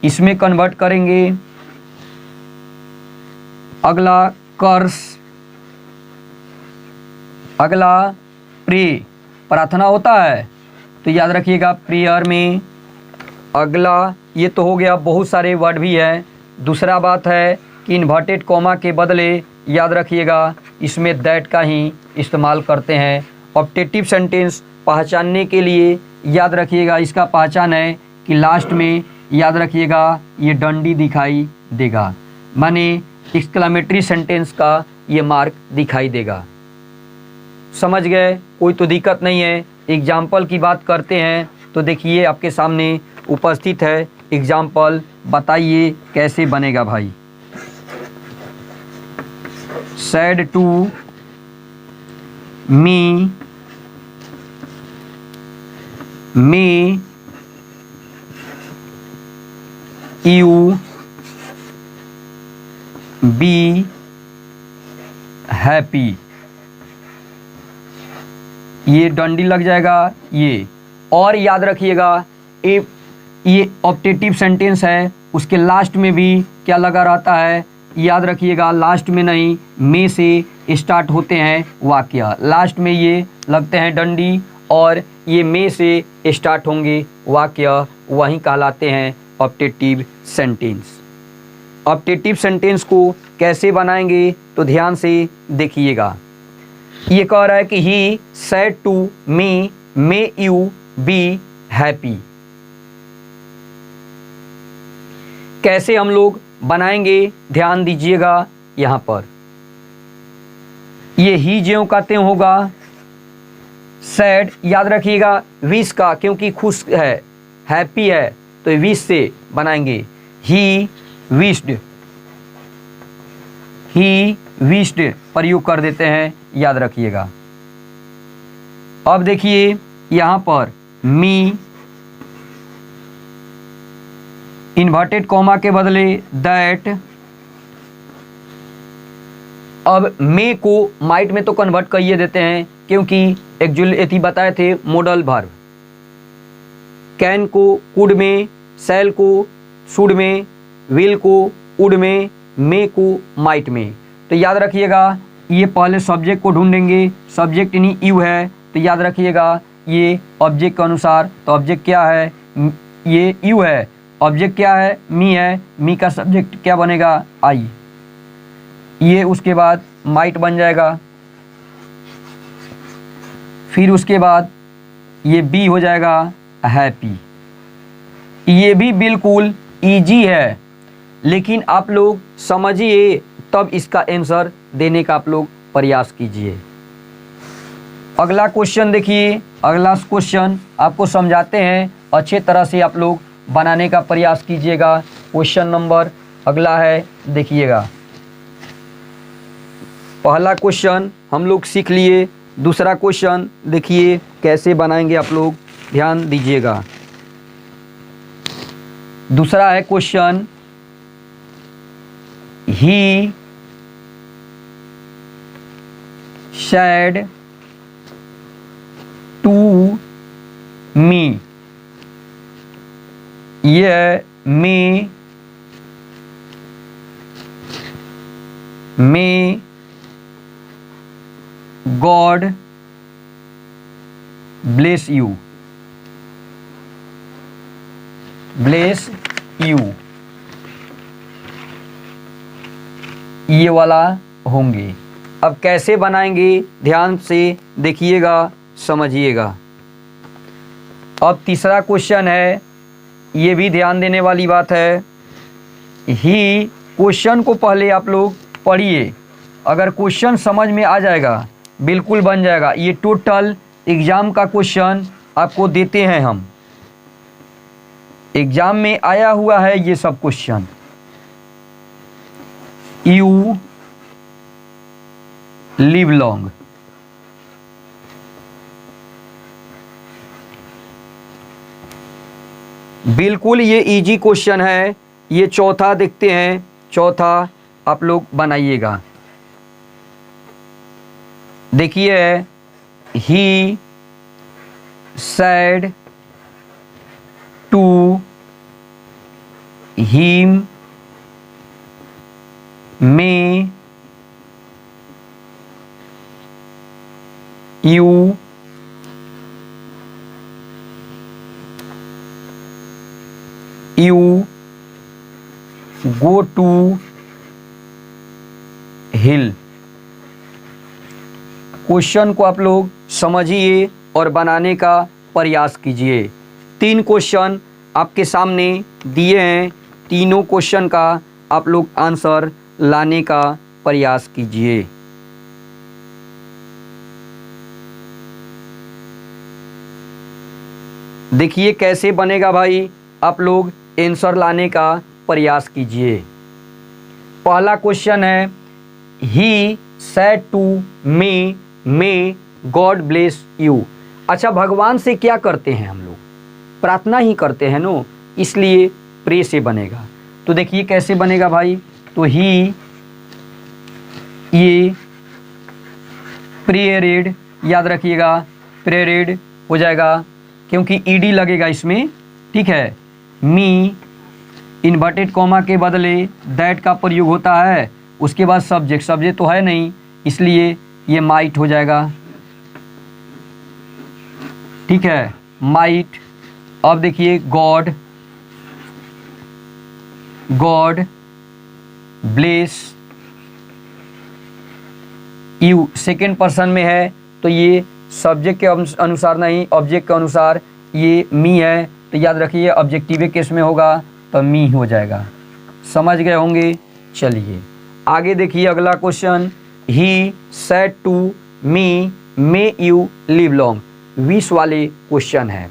इसमें कन्वर्ट करेंगे। अगला कर्स, अगला प्रे, प्रार्थना होता है तो याद रखिएगा प्रेयर में। अगला ये तो हो गया, बहुत सारे वर्ड भी है। दूसरा बात है कि इन्वर्टेड कॉमा के बदले याद रखिएगा इसमें दैट का ही इस्तेमाल करते हैं। ऑप्टेटिव सेंटेंस पहचानने के लिए याद रखिएगा इसका पहचान है कि लास्ट में याद रखिएगा ये डंडी दिखाई देगा, माने एक्सक्लेमेटरी सेंटेंस का ये मार्क दिखाई देगा। समझ गए? कोई तो दिक्कत नहीं है। एग्जाम्पल की बात करते हैं तो देखिए आपके सामने उपस्थित है एग्जाम्पल, बताइए कैसे बनेगा भाई। Said to me may you be happy, ये डंडी लग जाएगा ये। और याद रखिएगा ये ऑप्टेटिव सेंटेंस है, उसके लास्ट में भी क्या लगा रहता है, याद रखिएगा लास्ट में नहीं में से स्टार्ट होते हैं वाक्य, लास्ट में ये लगते हैं डंडी और ये में से स्टार्ट होंगे वाक्य, वहीं कहलाते हैं ऑप्टेटिव सेंटेंस। ऑप्टेटिव सेंटेंस को कैसे बनाएंगे तो ध्यान से देखिएगा। ये कह रहा है कि he said to me may you be happy. कैसे हम लोग बनाएंगे ध्यान दीजिएगा यहाँ पर। ये ही ज्यों का त्यों होगा, सैड याद रखिएगा विश का, क्योंकि खुश है, हैप्पी है तो विश से बनाएंगे ही विश्ड, ही विश्ड प्रयोग कर देते हैं, याद रखिएगा। अब देखिए यहाँ पर मी इन्वर्टेड कॉमा के बदले दैट। अब मे को माइट में तो कन्वर्ट करिए देते हैं क्योंकि एक्चुअली बताए थे मॉडल वर्ब। कैन को कुड में, सेल को शुड में, विल को उड में, मे को माइट में। तो याद रखिएगा ये पहले सब्जेक्ट को ढूंढेंगे, सब्जेक्ट यानी यू है तो याद रखिएगा ये ऑब्जेक्ट के अनुसार, तो ऑब्जेक्ट क्या है, ये यू है, ऑब्जेक्ट क्या है, मी है, मी का सब्जेक्ट क्या बनेगा, आई। ये उसके बाद माइट बन जाएगा, फिर उसके बाद ये बी हो जाएगा हैप्पी। ये भी बिल्कुल इजी है, लेकिन आप लोग समझिए तब इसका आंसर देने का आप लोग प्रयास कीजिए। अगला क्वेश्चन देखिए, अगला क्वेश्चन आपको समझाते हैं, अच्छे तरह से आप लोग बनाने का प्रयास कीजिएगा। क्वेश्चन नंबर अगला है, देखिएगा। पहला क्वेश्चन हम लोग सीख लिए, दूसरा क्वेश्चन देखिए कैसे बनाएंगे आप लोग, ध्यान दीजिएगा। दूसरा है question, he said to me. ये may God bless you, bless you, ये वाला होंगे। अब कैसे बनाएंगे ध्यान से देखिएगा, समझिएगा। अब तीसरा क्वेश्चन है, ये भी ध्यान देने वाली बात है। ही क्वेश्चन को पहले आप लोग पढ़िए, अगर क्वेश्चन समझ में आ जाएगा बिल्कुल बन जाएगा। ये टोटल एग्ज़ाम का क्वेश्चन आपको देते हैं हम, एग्ज़ाम में आया हुआ है ये सब क्वेश्चन। यू लिव लॉन्ग, बिल्कुल ये इजी क्वेश्चन है। ये चौथा देखते हैं, चौथा आप लोग बनाइएगा। देखिए, he said to him may you go to hill। Question को आप लोग समझिए और बनाने का प्रयास कीजिए। 3 क्वेश्चन आपके सामने दिए हैं, तीनों क्वेश्चन का आप लोग आंसर लाने का प्रयास कीजिए। देखिए कैसे बनेगा भाई, आप लोग आंसर लाने का प्रयास कीजिए। पहला क्वेश्चन है, he said to me may God bless you. अच्छा, भगवान से क्या करते हैं हम लोग? प्रार्थना ही करते हैं नो, इसलिए प्रे से बनेगा। तो देखिए कैसे बनेगा भाई, तो ही ये प्रेयरेड, याद रखिएगा प्रेयरेड हो जाएगा क्योंकि ईडी लगेगा इसमें, ठीक है। मी इन्वर्टेड कॉमा के बदले दैट का प्रयोग होता है, उसके बाद सब्जेक्ट, सब्जेक्ट तो है नहीं इसलिए ये माइट हो जाएगा, ठीक है, माइट। अब देखिए God bless you, second person में है तो ये सब्जेक्ट के अनुसार नहीं, ऑब्जेक्ट के अनुसार ये मी है, तो याद रखिए ऑब्जेक्टिव केस में होगा तो मी हो जाएगा। समझ गए होंगे। चलिए आगे देखिए अगला question, he said to me may you live long. Wish वाले क्वेश्चन है,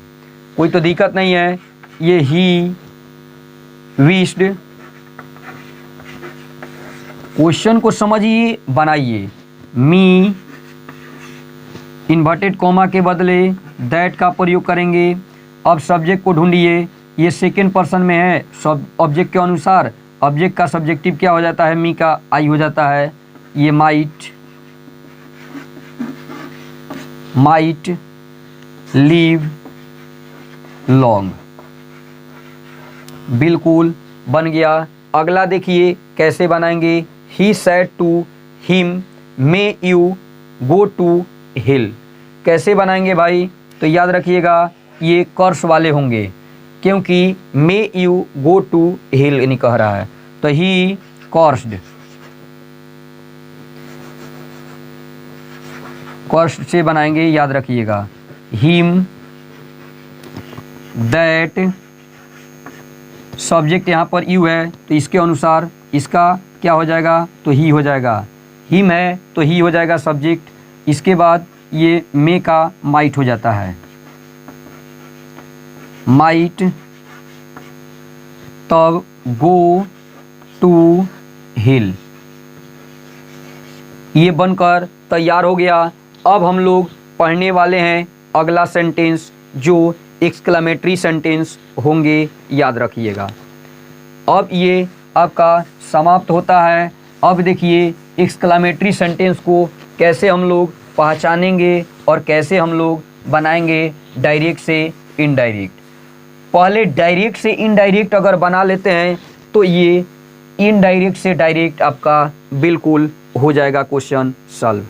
कोई तो दिक्कत नहीं है। ये ही विश्ड, क्वेश्चन को समझिए बनाइए। मी इन्वर्टेड कॉमा के बदले दैट का प्रयोग करेंगे। अब सब्जेक्ट को ढूंढिए, ये सेकेंड पर्सन में है, सब ऑब्जेक्ट के अनुसार ऑब्जेक्ट का सब्जेक्टिव क्या हो जाता है, मी का आई हो जाता है। ये माइट लीव लॉन्ग, बिल्कुल बन गया। अगला देखिए कैसे बनाएंगे, he said to him may you go to hill. कैसे बनाएंगे भाई, तो याद रखिएगा ये कर्स वाले होंगे क्योंकि मे यू गो टू हिल नहीं कह रहा है, तो ही कर्स्ड से बनाएंगे, याद रखिएगा। हिम दैट, सब्जेक्ट यहाँ पर यू है तो इसके अनुसार इसका क्या हो जाएगा, तो ही हो जाएगा। हिम है तो ही हो जाएगा सब्जेक्ट, इसके बाद ये मे का माइट हो जाता है, माइट, तब गो टू हिल, ये बनकर तैयार हो गया। अब हम लोग पढ़ने वाले हैं अगला सेंटेंस जो एक्सक्लेमेटरी सेंटेंस होंगे, याद रखिएगा। अब ये आपका समाप्त होता है। अब देखिए एक्सक्लेमेटरी सेंटेंस को कैसे हम लोग पहचानेंगे और कैसे हम लोग बनाएंगे डायरेक्ट से इनडायरेक्ट। पहले डायरेक्ट से इनडायरेक्ट अगर बना लेते हैं तो ये इनडायरेक्ट से डायरेक्ट आपका बिल्कुल हो जाएगा क्वेश्चन सॉल्व।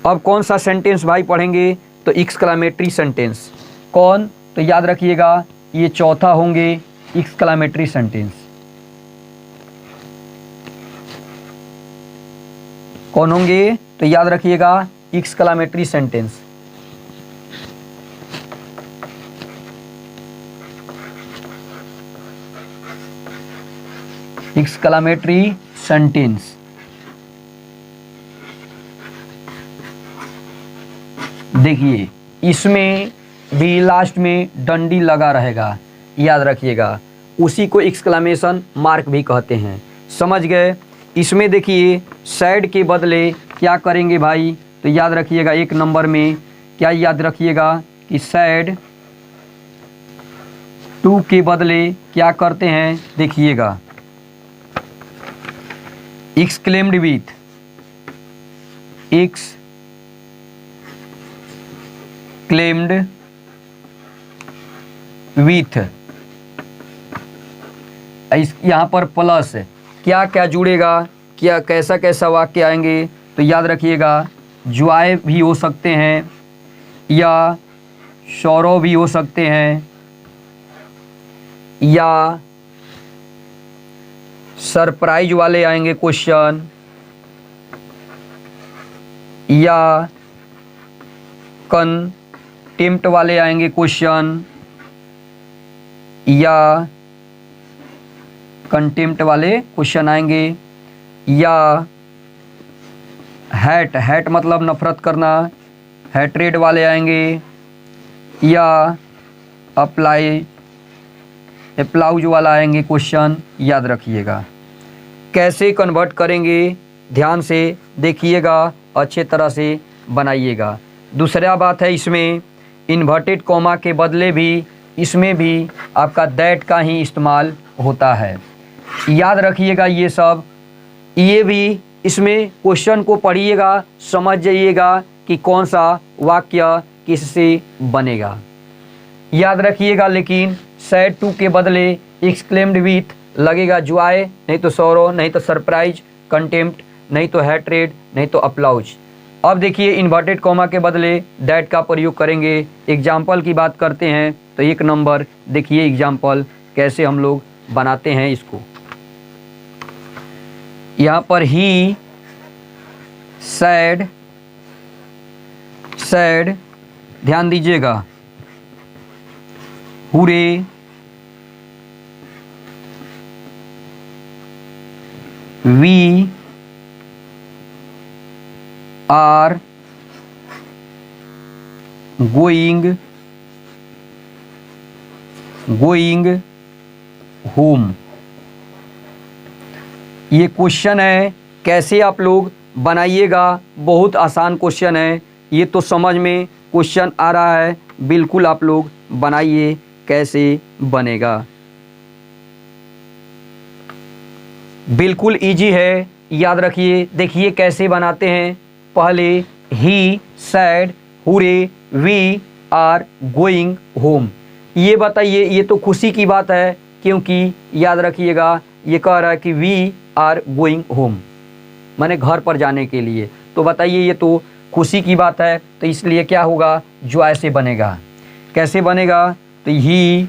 अब कौन सा सेंटेंस भाई पढ़ेंगे, तो एक्सक्लेमेटरी सेंटेंस। कौन, तो याद रखिएगा ये चौथा होंगे एक्सक्लेमेटरी सेंटेंस। कौन होंगे, तो याद रखिएगा एक्सक्लेमेटरी सेंटेंस। एक्सक्लेमेटरी सेंटेंस, देखिए इसमें भी लास्ट में डंडी लगा रहेगा, याद रखिएगा, उसी को एक्सक्लेमेशन मार्क भी कहते हैं। समझ गए। इसमें देखिए सैड के बदले क्या करेंगे भाई, तो याद रखिएगा एक नंबर में क्या याद रखिएगा कि सैड टू के बदले क्या करते हैं, देखिएगा एक्सक्लेम्ड विथ, एक्सक्लेम्ड विथ, यहाँ पर प्लस क्या क्या जुड़ेगा, क्या कैसा कैसा वाक्य आएंगे, तो याद रखिएगा जॉय भी हो सकते हैं या सौरव भी हो सकते हैं या सरप्राइज वाले आएंगे क्वेश्चन या कंटेम्प्ट वाले आएंगे क्वेश्चन या कंटेम्प्ट वाले क्वेश्चन आएंगे या हैट मतलब नफरत करना, हैट्रेड वाले आएंगे या अप्लाउज वाला आएंगे क्वेश्चन। याद रखिएगा कैसे कन्वर्ट करेंगे, ध्यान से देखिएगा, अच्छे तरह से बनाइएगा। दूसरा बात है, इसमें इन्वर्टेड कॉमा के बदले भी इसमें भी आपका दैट का ही इस्तेमाल होता है। याद रखिएगा ये भी इसमें क्वेश्चन को पढ़िएगा, समझ जाइएगा कि कौन सा वाक्य किससे बनेगा। याद रखिएगा लेकिन सैड टू के बदले एक्सक्लेम्ड विथ लगेगा जॉय, नहीं तो सौरव, नहीं तो सरप्राइज, कंटेम्प्ट, नहीं तो हैट्रेड, नहीं तो अप्लाउज। अब देखिए इन्वर्टेड कॉमा के बदले दैट का प्रयोग करेंगे। एग्जाम्पल की बात करते हैं तो 1 नंबर देखिए एग्जाम्पल कैसे हम लोग बनाते हैं इसको। यहाँ पर ही सैड ध्यान दीजिएगा, हुरे, वी आर गोइंग होम। ये क्वेश्चन है, कैसे आप लोग बनाइएगा, बहुत आसान क्वेश्चन है। ये तो समझ में क्वेश्चन आ रहा है, बिल्कुल आप लोग बनाइए कैसे बनेगा। बिल्कुल इजी है, याद रखिए। देखिए कैसे बनाते हैं। पहले he said hurray we are going home. ये बताइए, ये तो खुशी की बात है, क्योंकि याद रखिएगा ये कह रहा है कि वी आर गोइंग होम, माने घर पर जाने के लिए। तो बताइए ये तो खुशी की बात है, तो इसलिए क्या होगा, जॉय से बनेगा। कैसे बनेगा, तो ही,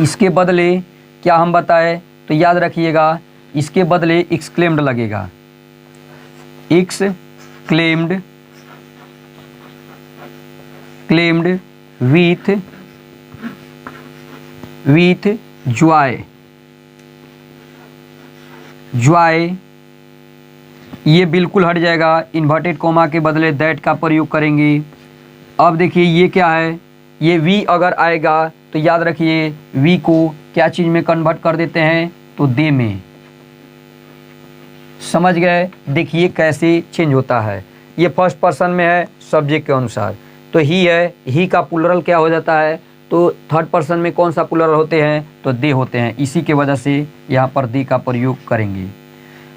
इसके बदले क्या हम बताएं, तो याद रखिएगा इसके बदले एक्सक्लेम्ड लगेगा, एक्सक्लेम्ड विथ जॉय। ये बिल्कुल हट जाएगा, इन्वर्टेड कॉमा के बदले दैट का प्रयोग करेंगे। अब देखिए ये क्या है, ये वी अगर आएगा तो याद रखिए वी को क्या चीज़ में कन्वर्ट कर देते हैं, तो दे में। समझ गए। देखिए कैसे चेंज होता है। ये फर्स्ट पर्सन में है सब्जेक्ट के अनुसार, तो ही है, ही का प्लुरल क्या हो जाता है, तो थर्ड पर्सन में कौन सा प्लुरल होते हैं, तो दे होते हैं। इसी के वजह से यहाँ पर दे का प्रयोग करेंगे।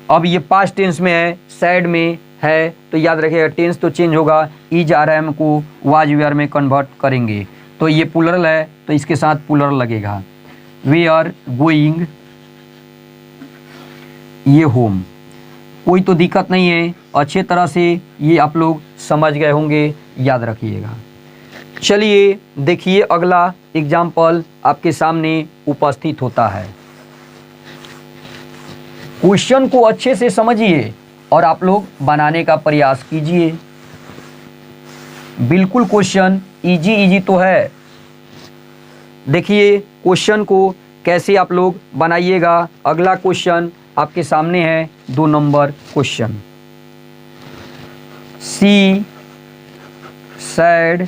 अब ये पास्ट टेंस में है, सैड में है, तो याद रखिएगा टेंस तो चेंज होगा, इज आर एम को वाज वेयर में कन्वर्ट करेंगे। तो ये प्लुरल है तो इसके साथ प्लुरल लगेगा, वी आर गोइंग ये होम। कोई तो दिक्कत नहीं है, अच्छे तरह से ये आप लोग समझ गए होंगे, याद रखिएगा। चलिए देखिए अगला एग्जाम्पल आपके सामने उपस्थित होता है। क्वेश्चन को अच्छे से समझिए और आप लोग बनाने का प्रयास कीजिए। बिल्कुल क्वेश्चन इजी तो है। देखिए क्वेश्चन को कैसे आप लोग बनाइएगा। अगला क्वेश्चन आपके सामने है, 2 number question. She said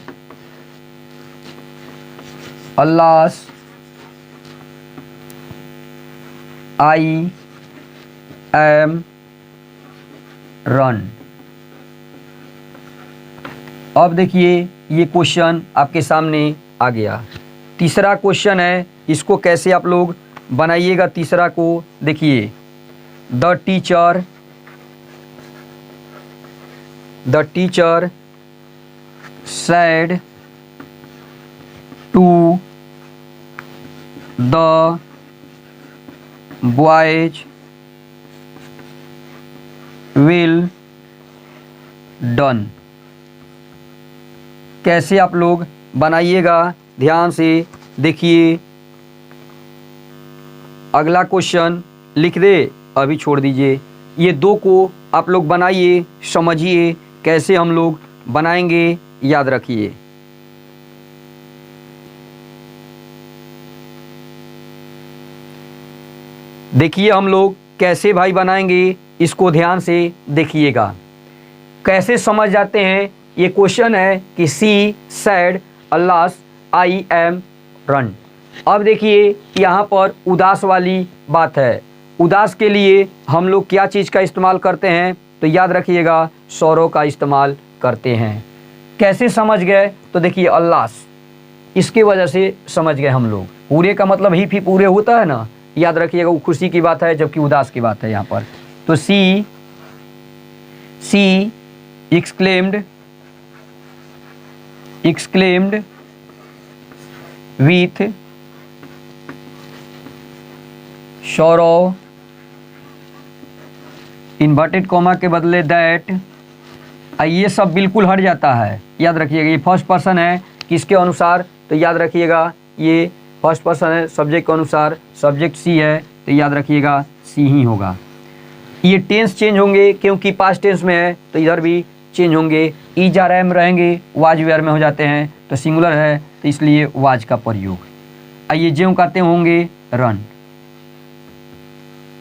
alas I am run. अब देखिए ये क्वेश्चन आपके सामने आ गया। तीसरा क्वेश्चन है, इसको कैसे आप लोग बनाइएगा। तीसरा को देखिए, the teacher said to the boys will done. कैसे आप लोग बनाइएगा, ध्यान से देखिए। अगला क्वेश्चन लिख दे, अभी छोड़ दीजिए। ये दो को आप लोग बनाइए, समझिए कैसे हम लोग बनाएंगे, याद रखिए। देखिए हम लोग कैसे भाई बनाएंगे, इसको ध्यान से देखिएगा। कैसे समझ जाते हैं, ये क्वेश्चन है कि she said alas I am run. अब देखिए यहाँ पर उदास वाली बात है। उदास के लिए हम लोग क्या चीज़ का इस्तेमाल करते हैं, तो याद रखिएगा सौरों का इस्तेमाल करते हैं। कैसे समझ गए, तो देखिए अल्लास, इसके वजह से समझ गए हम लोग। पूरे का मतलब ही पूरे होता है ना, याद रखिएगा वो खुशी की बात है, जबकि उदास की बात है यहाँ पर। तो सी exclaimed with sorrow, inverted comma के बदले दैट। ये सब बिल्कुल हट जाता है, याद रखिएगा। ये फर्स्ट पर्सन है, किसके अनुसार, तो याद रखिएगा ये फर्स्ट पर्सन है सब्जेक्ट के अनुसार। सब्जेक्ट सी है, तो याद रखिएगा सी ही होगा। ये टेंस चेंज होंगे, क्योंकि पास्ट टेंस में है तो इधर भी चेंज होंगे। इज आर एम रहेंगे, वाज वेयर में हो जाते हैं, तो सिंगुलर है तो इसलिए वाज का प्रयोग। आइए ज्यों कहते होंगे रन।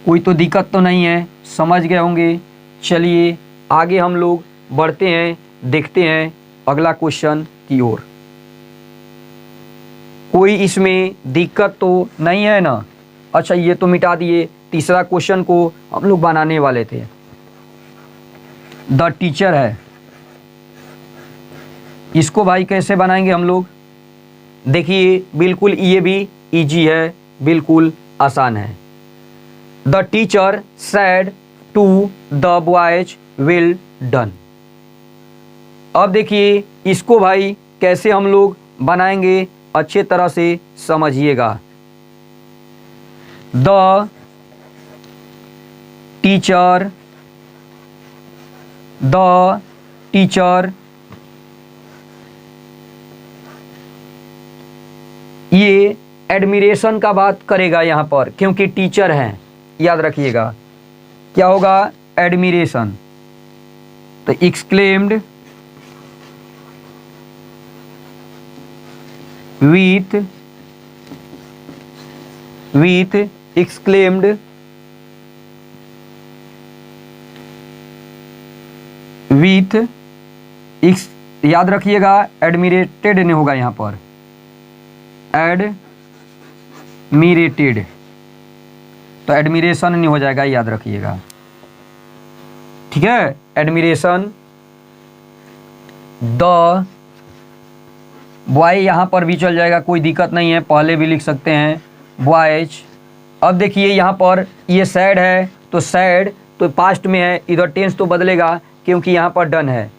कोई तो दिक्कत तो नहीं है, समझ गए होंगे। चलिए आगे हम लोग बढ़ते हैं, देखते हैं अगला क्वेश्चन की ओर। कोई इसमें दिक्कत तो नहीं है ना। अच्छा ये तो मिटा दिए। तीसरा क्वेश्चन को हम लोग बनाने वाले थे, द टीचर है। इसको भाई कैसे बनाएंगे हम लोग, देखिए बिल्कुल ये भी इजी है, बिल्कुल आसान है। The teacher said to the boys well done. अब देखिए इसको भाई कैसे हम लोग बनाएंगे, अच्छे तरह से समझिएगा। द टीचर ये एडमिरेशन का बात करेगा यहाँ पर, क्योंकि टीचर हैं, याद रखिएगा क्या होगा, एडमिरेशन। तो एक्सक्लेम्ड with exclaimed with याद रखिएगा एडमिरेटेड नहीं होगा यहाँ पर, एडमिरेटेड, तो एडमिरेशन नहीं हो जाएगा, याद रखिएगा। ठीक है, एडमिरेशन। द बॉय यहाँ पर भी चल जाएगा, कोई दिक्कत नहीं है, पहले भी लिख सकते हैं बॉयज। अब देखिए यहाँ पर ये सैड है, तो सैड तो पास्ट में है, इधर टेंस तो बदलेगा क्योंकि यहाँ पर डन है,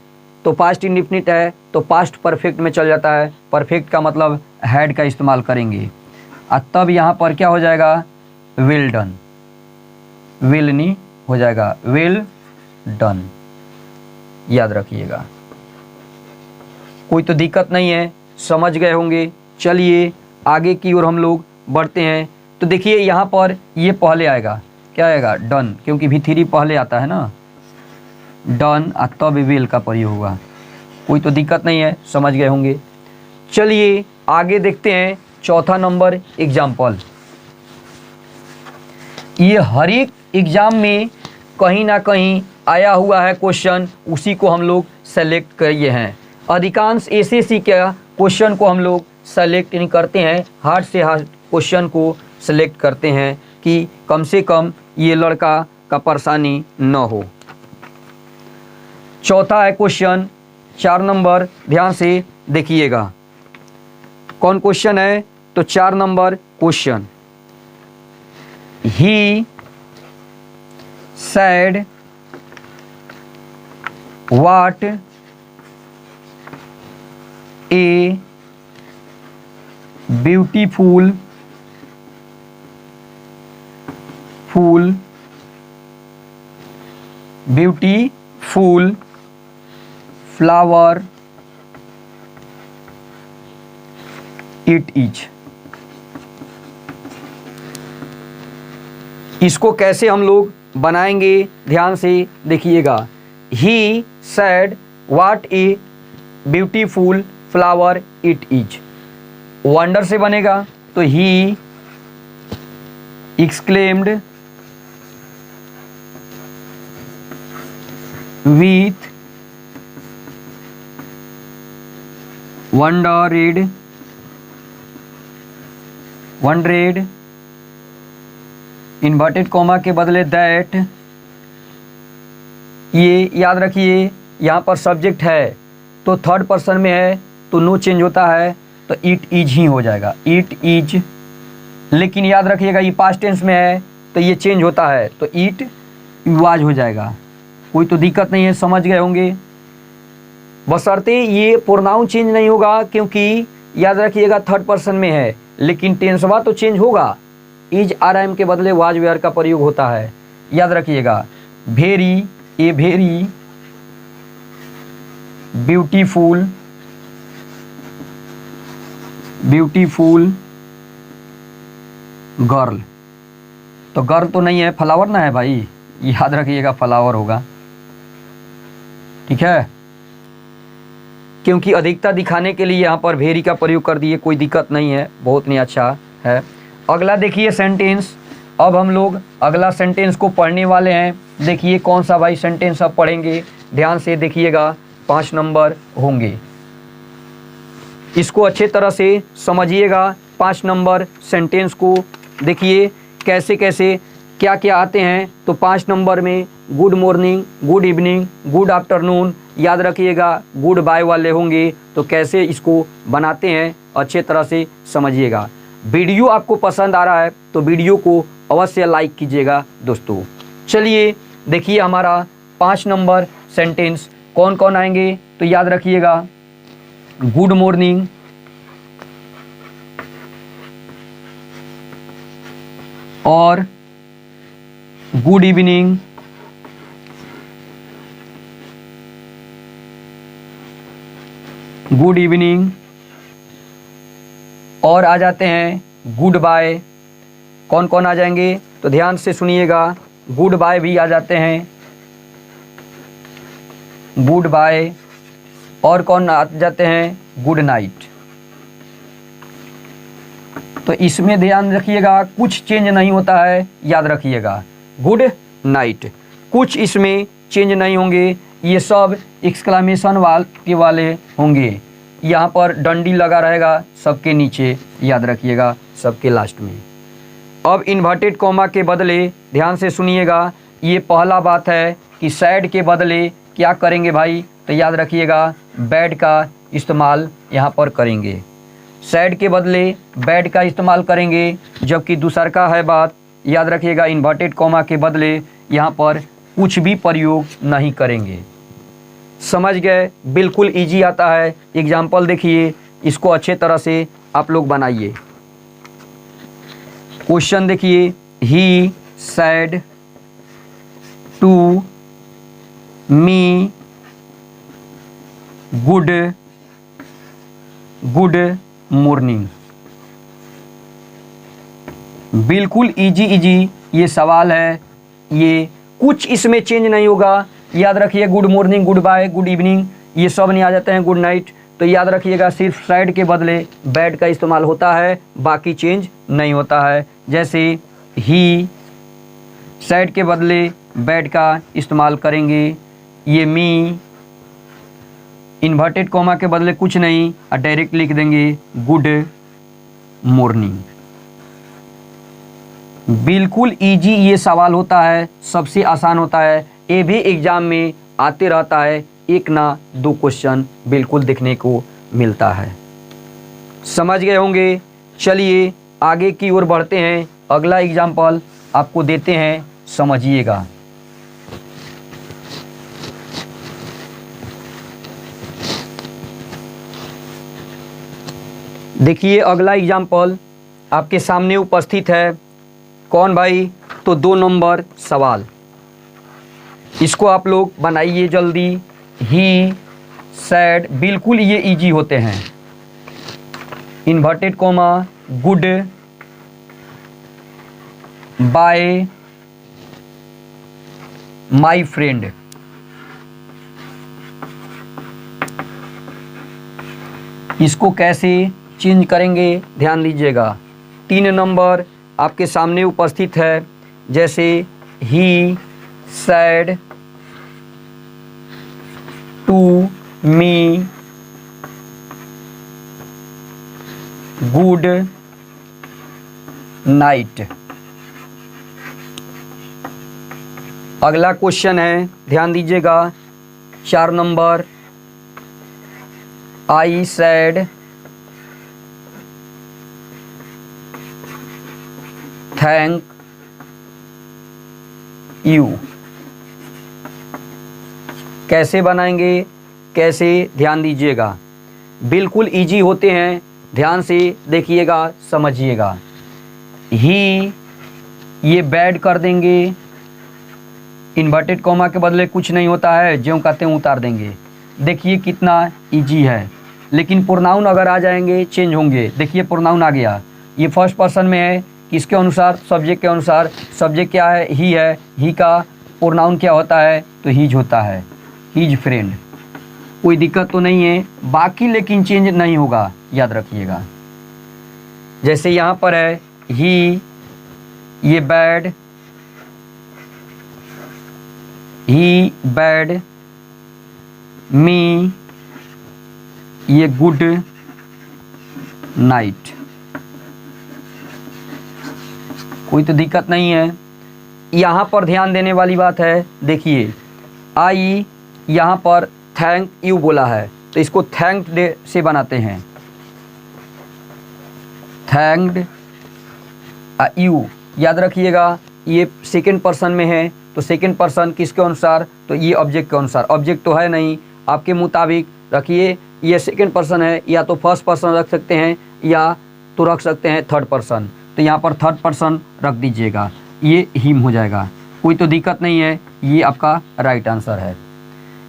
तो पास्ट इंडिफिनिट है तो पास्ट परफेक्ट में चल जाता है। परफेक्ट का मतलब हैड का इस्तेमाल करेंगे, और तब यहाँ पर क्या हो जाएगा, विल डन। विल नहीं हो जाएगा, विल डन, याद रखिएगा। कोई तो दिक्कत नहीं है, समझ गए होंगे। चलिए आगे की ओर हम लोग बढ़ते हैं। तो देखिए यहाँ पर ये पहले आएगा, क्या आएगा, डन, क्योंकि V3 पहले आता है ना, डन, तब विल का प्रयोग होगा। कोई तो दिक्कत नहीं है, समझ गए होंगे। चलिए आगे देखते हैं चौथा नंबर एग्जाम्पल। ये हर एक एग्जाम में कहीं ना कहीं आया हुआ है क्वेश्चन, उसी को हम लोग सेलेक्ट किए हैं। अधिकांश एसएससी का क्वेश्चन को हम लोग सेलेक्ट नहीं करते हैं, हार्ड से हार्ड क्वेश्चन को सेलेक्ट करते हैं कि कम से कम ये लड़का का परेशानी न हो। चौथा है क्वेश्चन 4 नंबर, ध्यान से देखिएगा कौन क्वेश्चन है, तो 4 number question. He said what a beautiful flower it is. इसको कैसे हम लोग बनाएंगे, ध्यान से देखिएगा। He said what a beautiful flower it is. Wonder से बनेगा तो he exclaimed with wondered inverted comma के बदले दैट। ये याद रखिए, यहाँ पर सब्जेक्ट है तो थर्ड पर्सन में है तो नो चेंज होता है, तो इट इज ही हो जाएगा, इट इज। लेकिन याद रखिएगा ये पास्ट टेंस में है तो ये चेंज होता है, तो इट वाज हो जाएगा। कोई तो दिक्कत नहीं है, समझ गए होंगे। बशर्ते ये प्रोनाउन चेंज नहीं होगा, क्योंकि याद रखिएगा थर्ड पर्सन में है, लेकिन टेंसवा तो चेंज होगा। इज आर एम के बदले वाज वेयर का प्रयोग होता है, याद रखिएगा। Very a very beautiful girl, तो गर्ल तो नहीं है, फ्लावर ना है भाई, याद रखिएगा फ्लावर होगा, ठीक है। क्योंकि अधिकता दिखाने के लिए यहाँ पर वेरी का प्रयोग कर दिए, कोई दिक्कत नहीं है, बहुत नहीं अच्छा है। अगला देखिए सेंटेंस। अब हम लोग अगला सेंटेंस को पढ़ने वाले हैं। देखिए कौन सा भाई सेंटेंस अब पढ़ेंगे, ध्यान से देखिएगा। 5 नंबर होंगे, इसको अच्छे तरह से समझिएगा। 5 नंबर सेंटेंस को देखिए कैसे कैसे क्या क्या आते हैं। तो 5 नंबर में good morning, good evening, good afternoon, याद रखिएगा गुड बाय वाले होंगे। तो कैसे इसको बनाते हैं अच्छे तरह से समझिएगा। वीडियो आपको पसंद आ रहा है तो वीडियो को अवश्य लाइक कीजिएगा दोस्तों। चलिए देखिए हमारा 5 नंबर सेंटेंस कौन कौन आएंगे। तो याद रखिएगा गुड मॉर्निंग, और गुड इवनिंग, गुड इवनिंग, और आ जाते हैं गुड बाय। कौन कौन आ जाएंगे तो ध्यान से सुनिएगा। गुड बाय भी आ जाते हैं, गुड बाय, और कौन आ जाते हैं गुड नाइट। तो इसमें ध्यान रखिएगा कुछ चेंज नहीं होता है, याद रखिएगा गुड नाइट, कुछ इसमें चेंज नहीं होंगे। ये सब एक्सक्लेमेशन वाले होंगे। यहाँ पर डंडी लगा रहेगा सबके नीचे, याद रखिएगा सबके लास्ट में। अब इन्वर्टेड कॉमा के बदले ध्यान से सुनिएगा। ये पहला बात है कि सैड के बदले क्या करेंगे भाई, तो याद रखिएगा बैड का इस्तेमाल यहाँ पर करेंगे। सैड के बदले बैड का इस्तेमाल करेंगे। जबकि दूसर का है बात, याद रखिएगा इन्वर्टेड कॉमा के बदले यहाँ पर कुछ भी प्रयोग नहीं करेंगे। समझ गए, बिल्कुल इजी आता है। एग्जाम्पल देखिए, इसको अच्छे तरह से आप लोग बनाइए। क्वेश्चन देखिए, he said to me good morning. बिल्कुल इजी ये सवाल है। ये कुछ इसमें चेंज नहीं होगा। याद रखिए good morning, goodbye, good evening ये सब नहीं आ जाते हैं, गुड नाइट। तो याद रखिएगा सिर्फ सैड के बदले बैड का इस्तेमाल होता है, बाकी चेंज नहीं होता है। जैसे ही सैड के बदले बैड का इस्तेमाल करेंगे। ये मी इन्वर्टेड कॉमा के बदले कुछ नहीं, डायरेक्ट लिख देंगे गुड मॉर्निंग। बिल्कुल इजी ये सवाल होता है, सबसे आसान होता है। ये भी एग्जाम में आते रहता है, 1 ना 2 क्वेश्चन बिल्कुल देखने को मिलता है। समझ गए होंगे। चलिए आगे की ओर बढ़ते हैं। अगला एग्जाम्पल आपको देते हैं, समझिएगा। देखिए अगला एग्जाम्पल आपके सामने उपस्थित है। कौन भाई, तो 2 नंबर सवाल। इसको आप लोग बनाइए जल्दी। ही सैड, बिल्कुल ये इजी होते हैं। Inverted comma, goodbye my friend. इसको कैसे चेंज करेंगे ध्यान दीजिएगा। 3 नंबर आपके सामने उपस्थित है, जैसे he said to me good night. अगला क्वेश्चन है, ध्यान दीजिएगा, 4 number, I said thank you. कैसे बनाएंगे, कैसे, ध्यान दीजिएगा, बिल्कुल इजी होते हैं, ध्यान से देखिएगा, समझिएगा। ही ये बैड कर देंगे, इन्वर्टेड कॉमा के बदले कुछ नहीं होता है, ज्यों कहते हैं उतार देंगे। देखिए कितना इजी है, लेकिन प्रोनाउन अगर आ जाएंगे चेंज होंगे। देखिए प्रोनाउन आ गया, ये फर्स्ट पर्सन में है, किसके अनुसार, सब्जेक्ट के अनुसार। सब्जेक्ट क्या है, ही है, ही का प्रोनाउन क्या होता है, तो हीज होता है, हीज फ्रेंड। कोई दिक्कत तो नहीं है, बाकी लेकिन चेंज नहीं होगा, याद रखिएगा। जैसे यहाँ पर है ही, ये बैड, ही बैड, मी ये गुड नाइट। कोई तो दिक्कत नहीं है। यहाँ पर ध्यान देने वाली बात है, देखिए आई यहाँ पर थैंक यू बोला है, तो इसको थैंक्ड डे से बनाते हैं, थैंक्ड यू। याद रखिएगा, ये सेकंड पर्सन में है, तो सेकंड पर्सन किसके अनुसार, तो ये ऑब्जेक्ट के अनुसार। ऑब्जेक्ट तो है नहीं, आपके मुताबिक रखिए, ये सेकंड पर्सन है, या तो फर्स्ट पर्सन रख सकते हैं, या तो रख सकते हैं थर्ड पर्सन। तो यहाँ पर थर्ड पर्सन रख दीजिएगा, ये हिम हो जाएगा, कोई तो दिक्कत नहीं है, ये आपका राइट आंसर है।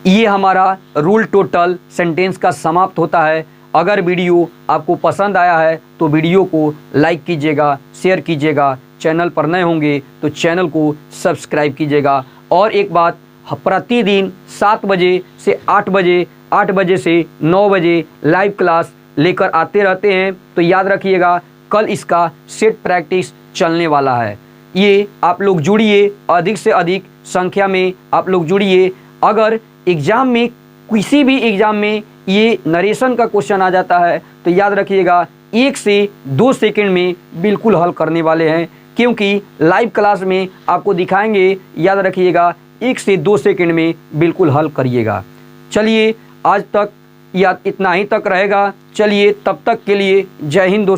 ये हमारा रूल टोटल सेंटेंस का समाप्त होता है। अगर वीडियो आपको पसंद आया है तो वीडियो को लाइक कीजिएगा, शेयर कीजिएगा, चैनल पर नए होंगे तो चैनल को सब्सक्राइब कीजिएगा। और एक बात, प्रतिदिन 7 बजे से 8 बजे, 8 बजे से 9 बजे लाइव क्लास लेकर आते रहते हैं, तो याद रखिएगा कल इसका सेट प्रैक्टिस चलने वाला है। ये आप लोग जुड़िए, अधिक से अधिक संख्या में आप लोग जुड़िए। अगर एग्ज़ाम में, किसी भी एग्ज़ाम में ये नरेशन का क्वेश्चन आ जाता है तो याद रखिएगा 1 से 2 सेकंड में बिल्कुल हल करने वाले हैं, क्योंकि लाइव क्लास में आपको दिखाएंगे। याद रखिएगा 1 से 2 सेकंड में बिल्कुल हल करिएगा। चलिए आज तक या इतना ही तक रहेगा। चलिए तब तक के लिए जय हिंद दोस्तों।